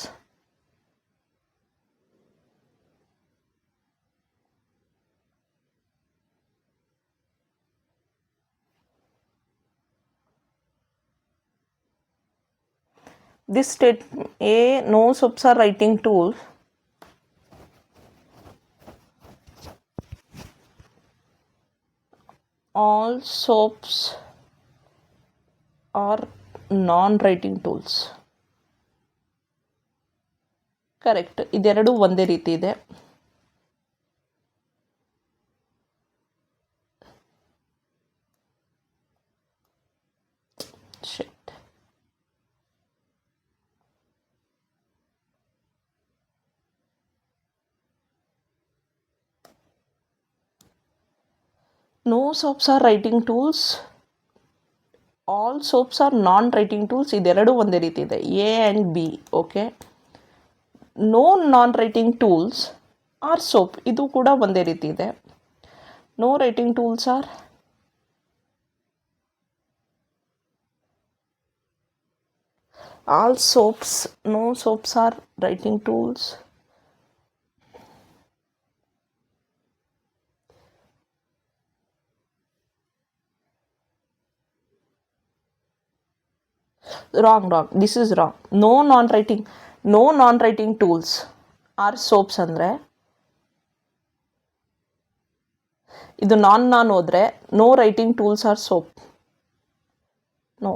this statement A, no soaps are writing tools, all soaps are non-writing tools. Correct, ಇದೆರಡು ಒಂದೇ ರೀತಿ ಇದೆ. No soaps are writing tools, all soaps are non writing tools, ಇದೆರಡೂ ಒಂದೇ ರೀತಿ ಇದೆ, A and B. Okay, no non writing tools are soap, ಇದು ಕೂಡ ಒಂದೇ ರೀತಿ ಇದೆ. No writing tools are all soaps, no soaps are writing tools. Wrong, this is wrong. No non-writing tools are soaps ಅಂದರೆ ಇದು ನಾನ್ ಹೋದ್ರೆ no writing tools are soap. No,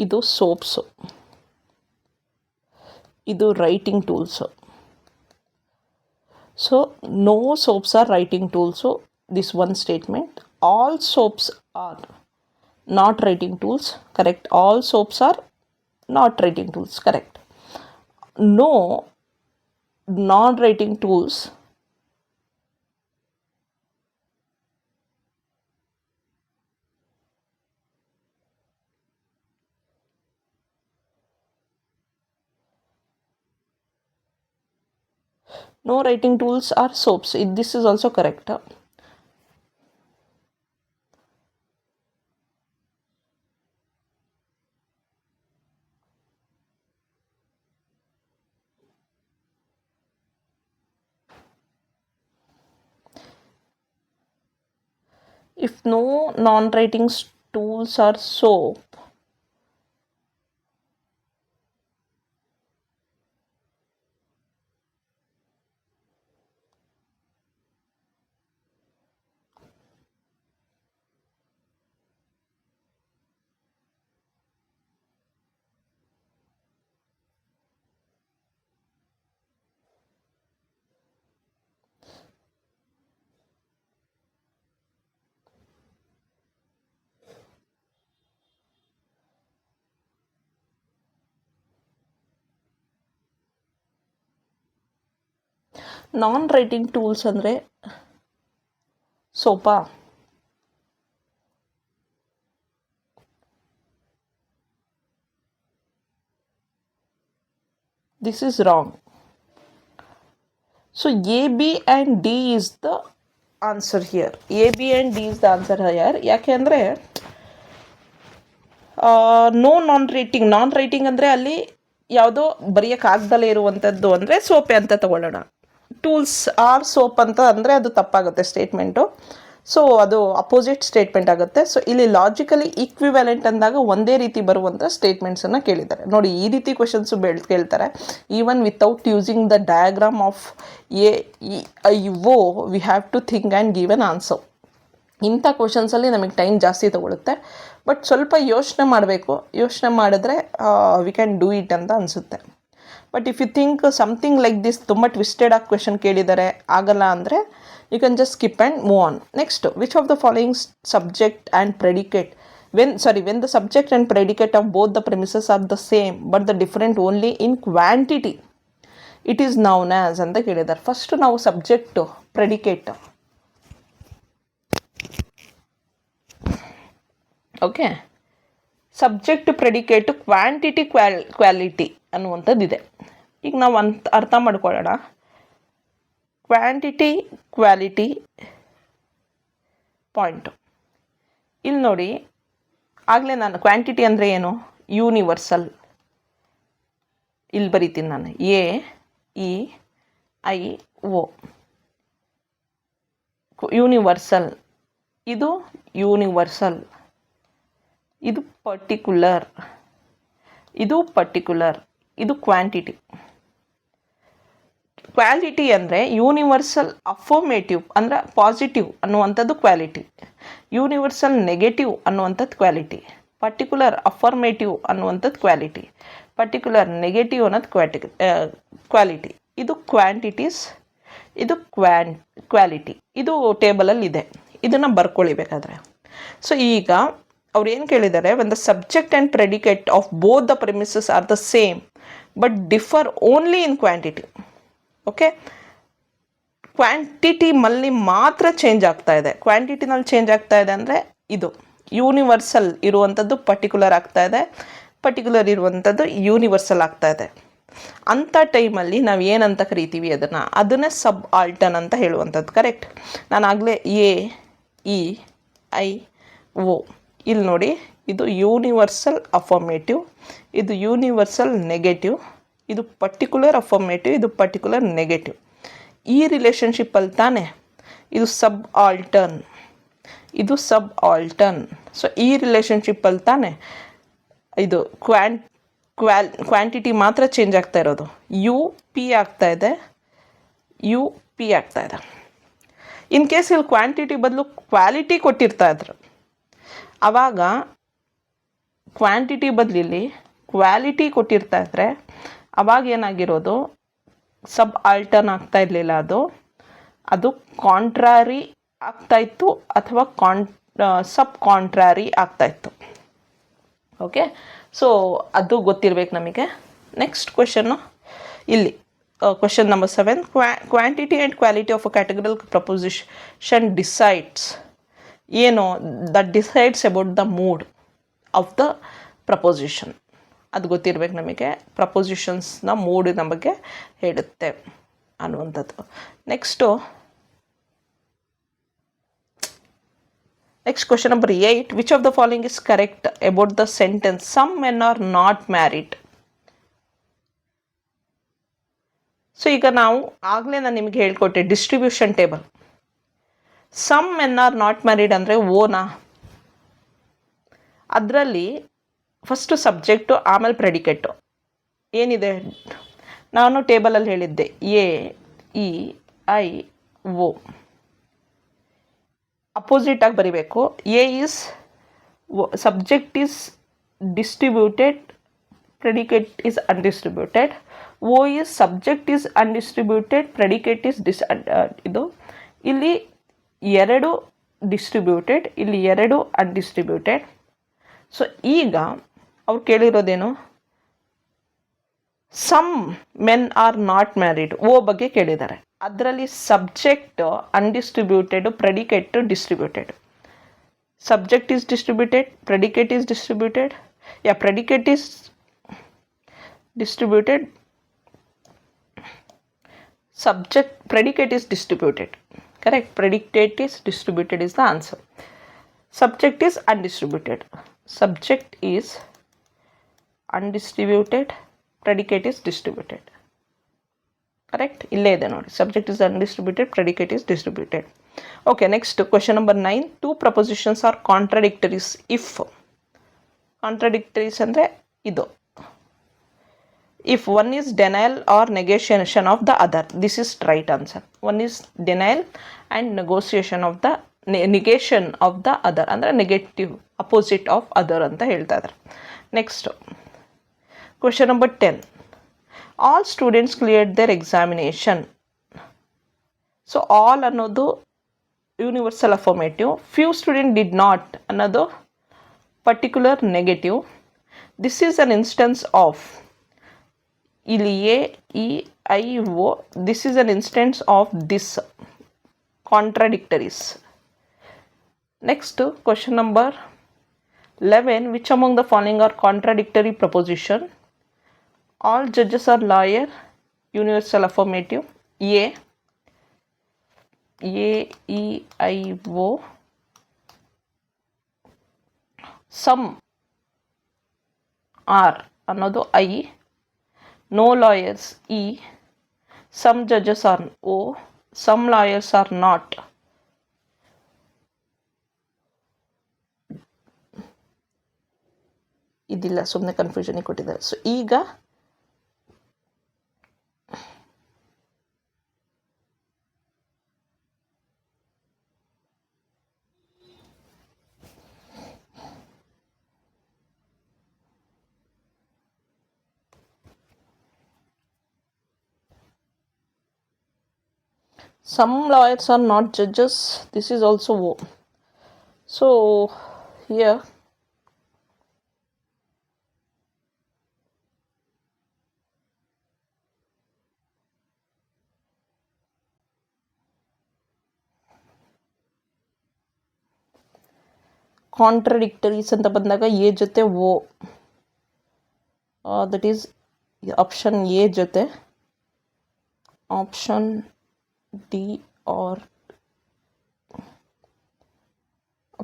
ಇದು ಸೋಪ್ಸು, ಇದು writing tools. So no soaps are writing tools, this one statement. All soaps are not writing tools, correct. All soaps are not writing tools, correct. No non writing tools no writing tools are soaps. This is also correct. If no non-writing tools are soap, non writing tools ಅಂದರೆ ಸೋಪಾ? This is wrong. So A B and D is the answer here. A B and D is the answer here. ಯಾಕೆ ಅಂದರೆ ನೋ ನಾನ್ ರೈಟಿಂಗ್ ಅಂದರೆ ಅಲ್ಲಿ ಯಾವುದೋ ಬರೆಯೋಕ್ಕಾಗ್ದಲೇ ಇರುವಂಥದ್ದು ಅಂದರೆ ಸೋಪೆ ಅಂತ ತಗೊಳ್ಳೋಣ. ಟೂಲ್ಸ್ ಆರ್ ಸೋಪ್ ಅಂತ ಅಂದರೆ ಅದು ತಪ್ಪಾಗುತ್ತೆ ಸ್ಟೇಟ್ಮೆಂಟು. ಸೊ ಅದು ಅಪೋಸಿಟ್ ಸ್ಟೇಟ್ಮೆಂಟ್ ಆಗುತ್ತೆ. ಸೊ ಇಲ್ಲಿ ಲಾಜಿಕಲಿ ಈಕ್ವಿವ್ಯಾಲೆಂಟ್ ಅಂದಾಗ ಒಂದೇ ರೀತಿ ಬರುವಂಥ ಸ್ಟೇಟ್ಮೆಂಟ್ಸನ್ನು ಕೇಳಿದ್ದಾರೆ. ನೋಡಿ, ಈ ರೀತಿ ಕ್ವೆಶನ್ಸು ಕೇಳ್ತಾರೆ. Even without using the diagram of A I O we have to think and give an answer. ಇಂಥ ಕ್ವೆಶನ್ಸಲ್ಲಿ ನಮಗೆ ಟೈಮ್ ಜಾಸ್ತಿ ತಗೊಳುತ್ತೆ. ಬಟ್ ಸ್ವಲ್ಪ ಯೋಚನೆ ಮಾಡಬೇಕು. ಯೋಚನೆ ಮಾಡಿದ್ರೆ ವಿ ಕ್ಯಾನ್ ಡೂ ಇಟ್ ಅಂತ ಅನಿಸುತ್ತೆ. But if you think something like this, ತುಂಬ ಟ್ವಿಸ್ಟೆಡ್ ಆಗಿ ಕ್ವೆಶನ್ ಕೇಳಿದ್ದಾರೆ, ಆಗಲ್ಲ ಅಂದರೆ you can just skip and move on. Next, which of the following subject and predicate when the subject and predicate of both the premises are the same but the different only in quantity, it is known as ಅಂತ ಕೇಳಿದ್ದಾರೆ. ಫಸ್ಟ್ ನಾವು subject predicate, okay, subject predicate quantity quality ಅನ್ನುವಂಥದ್ದಿದೆ. ಈಗ ನಾವು ಅರ್ಥ ಮಾಡ್ಕೊಳ್ಳೋಣ. ಕ್ವಾಂಟಿಟಿ ಕ್ವಾಲಿಟಿ ಪಾಯಿಂಟು ಇಲ್ಲಿ ನೋಡಿ. ಆಗಲೇ ನಾನು ಕ್ವಾಂಟಿಟಿ ಅಂದರೆ ಏನು, ಯೂನಿವರ್ಸಲ್. ಇಲ್ಲಿ ಬರೀತೀನಿ ನಾನು, A E I O, universal. ಇದು ಯೂನಿವರ್ಸಲ್, ಇದು ಪರ್ಟಿಕ್ಯುಲರ್, ಇದು ಪರ್ಟಿಕ್ಯುಲರ್, ಇದು ಕ್ವಾಂಟಿಟಿ. ಕ್ವಾಲಿಟಿ ಅಂದರೆ ಯೂನಿವರ್ಸಲ್ ಅಫರ್ಮೇಟಿವ್ ಅಂದರೆ ಪಾಸಿಟಿವ್ ಅನ್ನುವಂಥದ್ದು ಕ್ವಾಲಿಟಿ. ಯೂನಿವರ್ಸಲ್ ನೆಗೆಟಿವ್ ಅನ್ನುವಂಥದ್ದು ಕ್ವಾಲಿಟಿ. ಪರ್ಟಿಕ್ಯುಲರ್ ಅಫರ್ಮೇಟಿವ್ ಅನ್ನುವಂಥದ್ದು ಕ್ವಾಲಿಟಿ. ಪರ್ಟಿಕ್ಯುಲರ್ ನೆಗೆಟಿವ್ ಅನ್ನೋದು ಕ್ವಾಲಿಟಿ. ಇದು ಕ್ವಾಂಟಿಟೀಸ್ ಇದು ಕ್ವಾಲಿಟಿ. ಇದು ಟೇಬಲಲ್ಲಿ ಇದೆ, ಇದನ್ನು ಬರ್ಕೊಳ್ಳಿ ಬೇಕಾದರೆ. ಸೊ ಈಗ ಅವ್ರು ಏನು ಕೇಳಿದ್ದಾರೆ, when the subject and predicate of both the premises are the same but differ only in quantity. Okay, ಕ್ವಾಂಟಿಟಿಮಲ್ಲಿ ಮಾತ್ರ ಚೇಂಜ್ ಆಗ್ತಾ ಇದೆ. ಕ್ವಾಂಟಿಟಿನಲ್ಲಿ ಚೇಂಜ್ ಆಗ್ತಾ ಇದೆ ಅಂದರೆ ಇದು ಯೂನಿವರ್ಸಲ್ ಇರುವಂಥದ್ದು ಪರ್ಟಿಕ್ಯುಲರ್ ಆಗ್ತಾ ಇದೆ, ಪರ್ಟಿಕ್ಯುಲರ್ ಇರುವಂಥದ್ದು ಯೂನಿವರ್ಸಲ್ ಆಗ್ತಾ ಇದೆ. ಅಂಥ ಟೈಮಲ್ಲಿ ನಾವು ಏನಂತ ಕರಿತೀವಿ ಅದನ್ನೇ ಸಬ್ ಆಲ್ಟರ್ನ್ ಅಂತ ಹೇಳುವಂಥದ್ದು. ಕರೆಕ್ಟ್. ನಾನು ಆಗಲೇ ಎ ಇ ಐ ಓ ಇಲ್ಲಿ ನೋಡಿ, ಇದು ಯೂನಿವರ್ಸಲ್ ಅಫರ್ಮೇಟಿವ್, ಇದು ಯೂನಿವರ್ಸಲ್ ನೆಗೆಟಿವ್, ಇದು ಪರ್ಟಿಕ್ಯುಲರ್ ಅಫರ್ಮೇಟಿವ್, ಇದು ಪರ್ಟಿಕ್ಯುಲರ್ ನೆಗೆಟಿವ್. ಈ ರಿಲೇಷನ್ಶಿಪ್ಪಲ್ಲಿ ತಾನೇ ಇದು ಸಬ್ ಆಲ್ಟರ್ನ್, ಇದು ಸಬ್ ಆಲ್ಟರ್ನ್. ಸೊ ಈ ರಿಲೇಷನ್ಶಿಪ್ಪಲ್ಲಿ ತಾನೇ ಇದು ಕ್ವಾಂಟಿಟಿ ಮಾತ್ರ ಚೇಂಜ್ ಆಗ್ತಾ ಇರೋದು. ಯು ಪಿ ಆಗ್ತಾ ಇದೆ, ಯು ಪಿ ಆಗ್ತಾ ಇದೆ. ಇನ್ ಕೇಸ್ ಇಲ್ಲಿ ಕ್ವಾಂಟಿಟಿ ಬದಲು ಕ್ವಾಲಿಟಿ ಕೊಟ್ಟಿರ್ತಾ ಇದ್ರು, ಆವಾಗ ಕ್ವಾಂಟಿಟಿ ಬದಲಿಲ್ಲಿ ಕ್ವಾಲಿಟಿ ಕೊಟ್ಟಿರ್ತಾ ಇದ್ರೆ ಅವಾಗ ಏನಾಗಿರೋದು, ಸಬ್ ಆಲ್ಟರ್ನ್ ಆಗ್ತಾ ಇರಲಿಲ್ಲ, ಅದು ಕಾಂಟ್ರಾರಿ ಆಗ್ತಾಯಿತ್ತು ಅಥವಾ ಸಬ್ ಕಾಂಟ್ರಾರಿ ಆಗ್ತಾಯಿತ್ತು. ಓಕೆ, ಸೊ ಅದು ಗೊತ್ತಿರಬೇಕು ನಮಗೆ. ನೆಕ್ಸ್ಟ್ ಕ್ವೆಶನ್ನು ಇಲ್ಲಿ question number 7. Quantity and quality of a categorical proposition decides. ಏನು that decides about the mood of the proposition. ಅದು ಗೊತ್ತಿರಬೇಕು ನಮಗೆ. ಪ್ರಪೋಸಿಷನ್ಸ್ನ ಮೂಡಿನ ಬಗ್ಗೆ ಹೇಳುತ್ತೆ ಅನ್ನುವಂಥದ್ದು. Next question number 8. Which of the following is correct about the sentence some men are not married. So ಈಗ ನಾವು ಆಗಲೇ ನಾನು ನಿಮಗೆ ಹೇಳ್ಕೊಟ್ಟೆ distribution table. Some men are not married ಅಂದರೆ ಓನಾ, ಅದರಲ್ಲಿ ಫಸ್ಟು ಸಬ್ಜೆಕ್ಟು ಆಮೇಲೆ ಪ್ರೆಡಿಕೇಟು ಏನಿದೆ. ನಾನು ಟೇಬಲಲ್ಲಿ ಹೇಳಿದ್ದೆ A E I O opposite ಆಗಿ ಬರೀಬೇಕು. A is subject is distributed, predicate is undistributed. O is subject is undistributed, predicate is ಇದು ಇಲ್ಲಿ 2 ಡಿಸ್ಟ್ರಿಬ್ಯೂಟೆಡ್, ಇಲ್ಲಿ 2 ಅನ್ಡಿಸ್ಟ್ರಿಬ್ಯೂಟೆಡ್. ಸೊ ಈಗ ಅವ್ರು ಕೇಳಿರೋದೇನು, some men are not married, O ಬಗ್ಗೆ ಕೇಳಿದ್ದಾರೆ. ಅದರಲ್ಲಿ subject undistributed, predicate distributed. Subject is distributed, predicate is distributed, predicate is distributed, predicate is distributed. Correct. Predicate is distributed is the answer. Subject is undistributed. Subject is undistributed. Predicate is distributed. Correct. Ille ide nodi. Subject is undistributed. Predicate is distributed. Okay. Next question number 9. Two propositions are contradictories if. Contradictories andre idu. If one is denial or negation of the other. This is right answer. One is denial and negation of the other. ಅಂದರೆ ನೆಗೆಟಿವ್ ಅಪೋಸಿಟ್ ಆಫ್ ಅದರ್ ಅಂತ ಹೇಳ್ತಾ ಇದ್ದಾರೆ. Next question number 10. All students cleared their examination. So all ಅನ್ನೋದು universal affirmative. Few student did not ಅನ್ನೋದು particular negative. This is an instance of, ಇಲ್ಲಿ A E I O, this is an instance of this contradictories. Next question number 11. Which among the following are contradictory proposition? All judges are lawyer, universal affirmative. A E I O. Some are ಅನ್ನೋದು I. No lawyers E. Some judges are O. Some lawyers are not. ಇದಿಲ್ಲ, ಸುಮ್ಮನೆ ಕನ್ಫ್ಯೂಷನ್ ಕೊಟ್ಟಿದ್ದಾರೆ. ಸೊ ಈಗ Some lawyers are not judges. This is also O. So here ಕಾಂಟ್ರಡಿಕ್ಟರೀಸ್ ಅಂತ ಬಂದಾಗ ಎ ಜೊತೆ O, that is option A ಜೊತೆ option D or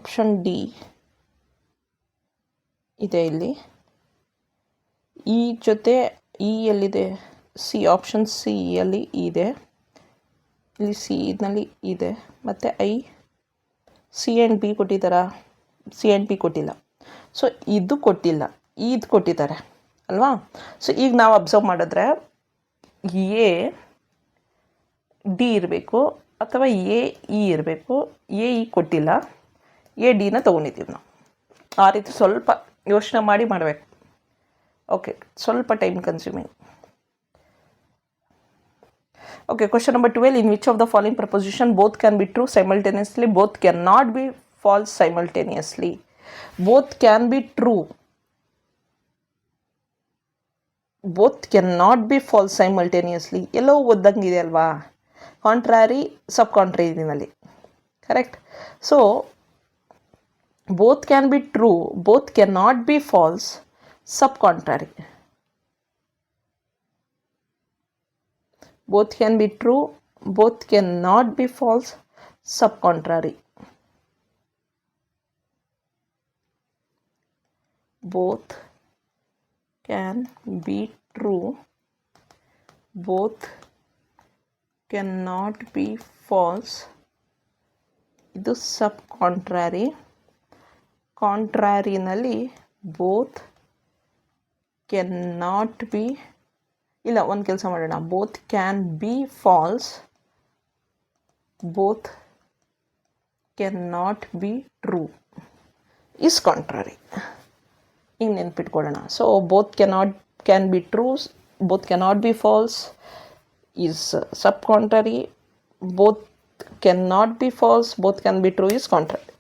option D ಇದೆ ಇಲ್ಲಿ. ಇ ಜೊತೆ ಇ ಎಲ್ಲಿದೆ? ಸಿ, ಆಪ್ಷನ್ ಸಿ ಅಲ್ಲಿ ಇದೆ, ಇಲ್ಲಿ ಸಿ ನಲ್ಲಿ ಇದೆ. ಮತ್ತು ಐ, ಸಿ ಆ್ಯಂಡ್ ಬಿ ಕೊಟ್ಟಿದ್ದಾರಾ? ಸಿ ಆ್ಯಂಡ್ ಬಿ ಕೊಟ್ಟಿಲ್ಲ. ಸೊ ಇದು ಕೊಟ್ಟಿಲ್ಲ, ಇದು ಕೊಟ್ಟಿದ್ದಾರೆ ಅಲ್ವಾ? ಸೊ ಈಗ ನಾವು ಅಬ್ಸರ್ವ್ ಮಾಡಿದ್ರೆ ಎ ಡಿ ಇರಬೇಕು ಅಥವಾ ಎ ಇ ಇರಬೇಕು. ಎ ಇ ಕೊಟ್ಟಿಲ್ಲ, ಎ ಡಿನ ತೊಗೊಂಡಿದ್ದೀವಿ ನಾವು. ಆ ರೀತಿ ಸ್ವಲ್ಪ ಯೋಚನೆ ಮಾಡಿ ಮಾಡಬೇಕು. ಓಕೆ, ಸ್ವಲ್ಪ time consuming. Okay, question number 12. In which of the following proposition both can be true simultaneously, both cannot be false simultaneously? Both can be true, both cannot be false simultaneously. ಎಲ್ಲೋ ಓದ್ದಂಗಿದೆ ಅಲ್ವಾ? ಕಾಂಟ್ರಾರಿ ಸಬ್ ಕಾಂಟ್ರಾರಿನಲ್ಲಿ, correct. So both can be true, both cannot be false, sub contrary. Both can be true, both cannot be false, sub contrary. Both can be true, both cannot be false. ಇದು ಸಬ್ ಕಾಂಟ್ರಾರಿ. ಕಾಂಟ್ರಾರಿನಲ್ಲಿ ಬೋತ್ ಕೆನ್ನಾಟ್ ಬಿ, ಇಲ್ಲ ಒಂದು ಕೆಲಸ ಮಾಡೋಣ, both can be false, both can not be true is contrary. ಹಿಂಗೆ ನೆನ್ಪಿಟ್ಕೊಳ್ಳೋಣ. So both can be true, both cannot be false is sub contrary, both can not be false, both can be true is contrary.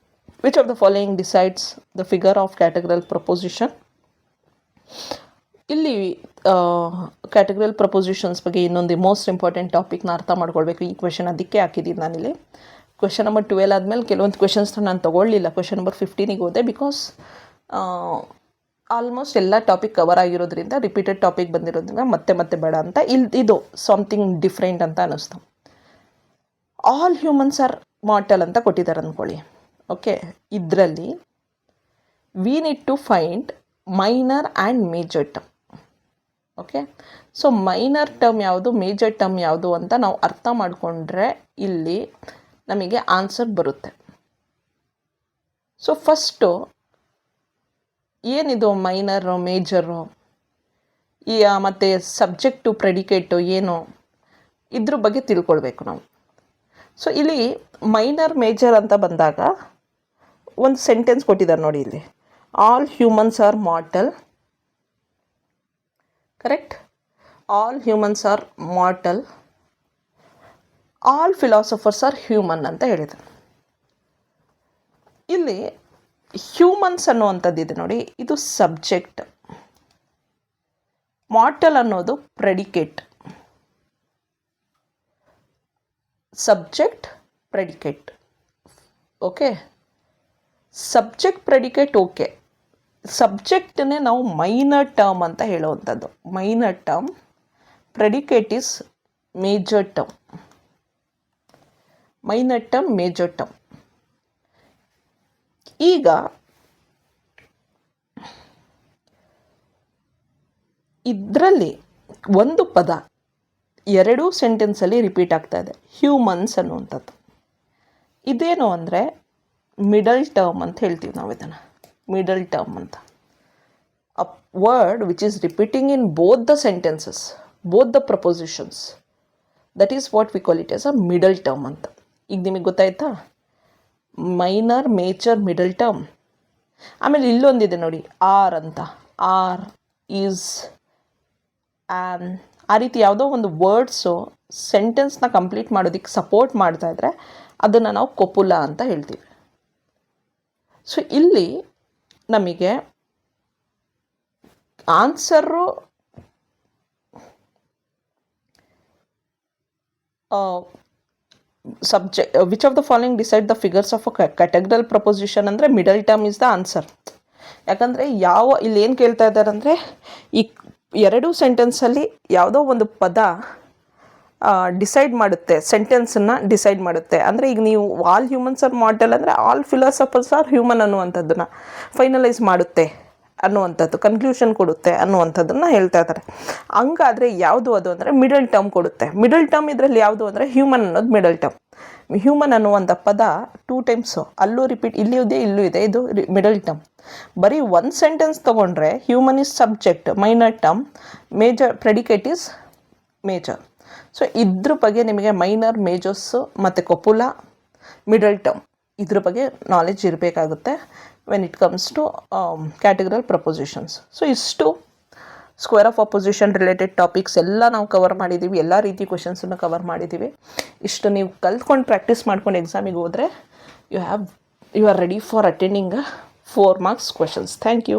Which of the following decides the figure of categorical proposition? ಇಲ್ಲಿ ಕ್ಯಾಟಗರಿಯಲ್ ಪ್ರಪೋಸಿಷನ್ಸ್ ಬಗ್ಗೆ ಇನ್ನೊಂದು ಮೋಸ್ಟ್ ಇಂಪಾರ್ಟೆಂಟ್ ಟಾಪಿಕ್ನ ಅರ್ಥ ಮಾಡ್ಕೊಳ್ಬೇಕು. ಈ ಕ್ವೆಶನ್ ಅದಕ್ಕೆ ಹಾಕಿದ್ದೀನಿ ನಾನಿಲ್ಲಿ. ಕ್ವೆಶನ್ ನಂಬರ್ 12 ಆದಮೇಲೆ ಕೆಲವೊಂದು ಕ್ವೆಶನ್ಸ್ನ ನಾನು ತೊಗೊಳ್ಳಿಲ್ಲ. ಕ್ವೆಶನ್ ನಂಬರ್ 15ಗೆ ಹೋದೆ, ಬಿಕಾಸ್ ಆಲ್ಮೋಸ್ಟ್ ಎಲ್ಲ ಟಾಪಿಕ್ ಕವರ್ ಆಗಿರೋದ್ರಿಂದ, ರಿಪೀಟೆಡ್ ಟಾಪಿಕ್ ಬಂದಿರೋದ್ರಿಂದ ಮತ್ತೆ ಬೇಡ ಅಂತ ಇದು ಸಮಥಿಂಗ್ ಡಿಫ್ರೆಂಟ್ ಅಂತ ಅನ್ನಿಸ್ತು. ಆಲ್ ಹ್ಯೂಮನ್ಸ್ ಆರ್ ಮಾರ್ಟಲ್ ಅಂತ ಕೊಟ್ಟಿದ್ದಾರೆ ಅಂದ್ಕೊಳ್ಳಿ. ಓಕೆ, ಇದರಲ್ಲಿ we need to find minor and major term. Okay, so minor term ಯಾವುದು, ಮೇಜರ್ ಟರ್ಮ್ ಯಾವುದು ಅಂತ ನಾವು ಅರ್ಥ ಮಾಡಿಕೊಂಡ್ರೆ ಇಲ್ಲಿ ನಮಗೆ ಆನ್ಸರ್ ಬರುತ್ತೆ. ಸೊ ಫಸ್ಟು ಏನಿದು ಮೈನರು, ಮೇಜರು, ಮತ್ತು ಸಬ್ಜೆಕ್ಟು, ಪ್ರೆಡಿಕೇಟು ಏನು, ಇದ್ರ ಬಗ್ಗೆ ತಿಳ್ಕೊಳ್ಬೇಕು ನಾವು. ಸೊ ಇಲ್ಲಿ ಮೈನರ್ ಮೇಜರ್ ಅಂತ ಬಂದಾಗ ಒಂದು ಸೆಂಟೆನ್ಸ್ ಕೊಟ್ಟಿದ್ದಾರೆ ನೋಡಿ ಇಲ್ಲಿ. All humans are mortal, correct. All humans are mortal, all philosophers are human ಅಂತ ಹೇಳಿದ್ದಾರೆ. ಇಲ್ಲಿ ಹ್ಯೂಮನ್ಸ್ ಅನ್ನುವಂಥದ್ದಿದೆ ನೋಡಿ, ಇದು ಸಬ್ಜೆಕ್ಟ್. ಮಾರ್ಟಲ್ ಅನ್ನೋದು predicate. Subject, predicate. Okay, subject predicate okay. ಸಬ್ಜೆಕ್ಟನ್ನೇ ನಾವು ಮೈನರ್ ಟರ್ಮ್ ಅಂತ ಹೇಳುವಂಥದ್ದು. Minor term, predicate is major term. Minor term, major term. ಈಗ ಇದರಲ್ಲಿ ಒಂದು ಪದ ಎರಡೂ ಸೆಂಟೆನ್ಸಲ್ಲಿ ರಿಪೀಟ್ ಆಗ್ತಾ ಇದೆ, ಹ್ಯೂಮನ್ಸ್ ಅನ್ನುವಂಥದ್ದು. ಇದೇನು ಅಂದರೆ ಮಿಡಲ್ ಟರ್ಮ್ ಅಂತ ಹೇಳ್ತೀವಿ ನಾವು ಇದನ್ನು, ಮಿಡಲ್ ಟರ್ಮ್ ಅಂತ. A word which is repeating in both the sentences, both the prepositions, that is what we call it as a middle term ಅಂತ. ಈಗ ನಿಮಗೆ ಗೊತ್ತಾಯ್ತಾ? Minor, major, middle term. ಆಮೇಲೆ ಇಲ್ಲೊಂದಿದೆ ನೋಡಿ, ಆರ್ ಅಂತ. ಆರ್, ಈಸ್, ಆ್ಯನ್, ಆ ರೀತಿ ಯಾವುದೋ ಒಂದು ವರ್ಡ್ಸು ಸೆಂಟೆನ್ಸ್ನ ಕಂಪ್ಲೀಟ್ ಮಾಡೋದಕ್ಕೆ ಸಪೋರ್ಟ್ ಮಾಡ್ತಾ ಇದ್ರೆ ಅದನ್ನು ನಾವು ಕೊಪುಲ ಅಂತ ಹೇಳ್ತೀವಿ. ಸೊ ಇಲ್ಲಿ ನಮಗೆ answer subject which of the following decide the figures of a categorical proposition ಅಂದರೆ middle term is the answer. ಯಾಕಂದರೆ ಇಲ್ಲಿ ಏನು ಕೇಳ್ತಾ ಇದ್ದಾರೆ ಅಂದರೆ ಈ ಎರಡೂ ಸೆಂಟೆನ್ಸಲ್ಲಿ ಯಾವುದೋ ಒಂದು ಪದ ಡಿಸೈಡ್ ಮಾಡುತ್ತೆ, ಸೆಂಟೆನ್ಸನ್ನು ಡಿಸೈಡ್ ಮಾಡುತ್ತೆ. ಅಂದರೆ ಈಗ ನೀವು ಆಲ್ ಹ್ಯೂಮನ್ಸ್ ಆರ್ ಮಾರ್ಟಲ್ ಅಂದರೆ ಆಲ್ ಫಿಲಾಸಫರ್ಸ್ ಆರ್ ಹ್ಯೂಮನ್ ಅನ್ನುವಂಥದ್ದನ್ನು ಫೈನಲೈಸ್ ಮಾಡುತ್ತೆ ಅನ್ನುವಂಥದ್ದು, ಕನ್ಕ್ಲೂಷನ್ ಕೊಡುತ್ತೆ ಅನ್ನುವಂಥದ್ದನ್ನು ಹೇಳ್ತಾ ಇದ್ದಾರೆ. ಹಂಗಾದರೆ ಯಾವುದು ಅದು ಅಂದರೆ ಮಿಡಲ್ ಟರ್ಮ್ ಕೊಡುತ್ತೆ. ಮಿಡಲ್ ಟರ್ಮ್ ಇದರಲ್ಲಿ ಯಾವುದು ಅಂದರೆ ಹ್ಯೂಮನ್ ಅನ್ನೋದು ಮಿಡಲ್ ಟರ್ಮ್. ಹ್ಯೂಮನ್ ಅನ್ನುವಂಥ ಪದ 2 ಟೈಮ್ಸು ಅಲ್ಲೂ ರಿಪೀಟ್, ಇಲ್ಲೂ ಇದೆ ಇಲ್ಲೂ ಇದೆ, ಇದು ಮಿಡಲ್ ಟರ್ಮ್. ಬರೀ ಒಂದು ಸೆಂಟೆನ್ಸ್ ತೊಗೊಂಡ್ರೆ human is subject, minor term, major predicate is major. So ಇದ್ರ ಬಗ್ಗೆ ನಿಮಗೆ ಮೈನರ್, ಮೇಜರ್ಸು ಮತ್ತು ಕೊಪುಲ, ಮಿಡಲ್ ಟರ್ಮ್ ಇದ್ರ ಬಗ್ಗೆ ನಾಲೆಜ್ ಇರಬೇಕಾಗುತ್ತೆ when it comes to categorical propositions. So ಇಷ್ಟು square of opposition related topics ಎಲ್ಲ ನಾವು ಕವರ್ ಮಾಡಿದ್ದೀವಿ, ಎಲ್ಲ ರೀತಿ ಕ್ವೆಶನ್ಸನ್ನು ಕವರ್ ಮಾಡಿದ್ದೀವಿ. ಇಷ್ಟು ನೀವು ಕಲ್ತ್ಕೊಂಡು ಪ್ರಾಕ್ಟೀಸ್ ಮಾಡ್ಕೊಂಡು ಎಕ್ಸಾಮಿಗೆ ಹೋದರೆ you are ready for attending 4 marks questions. Thank you.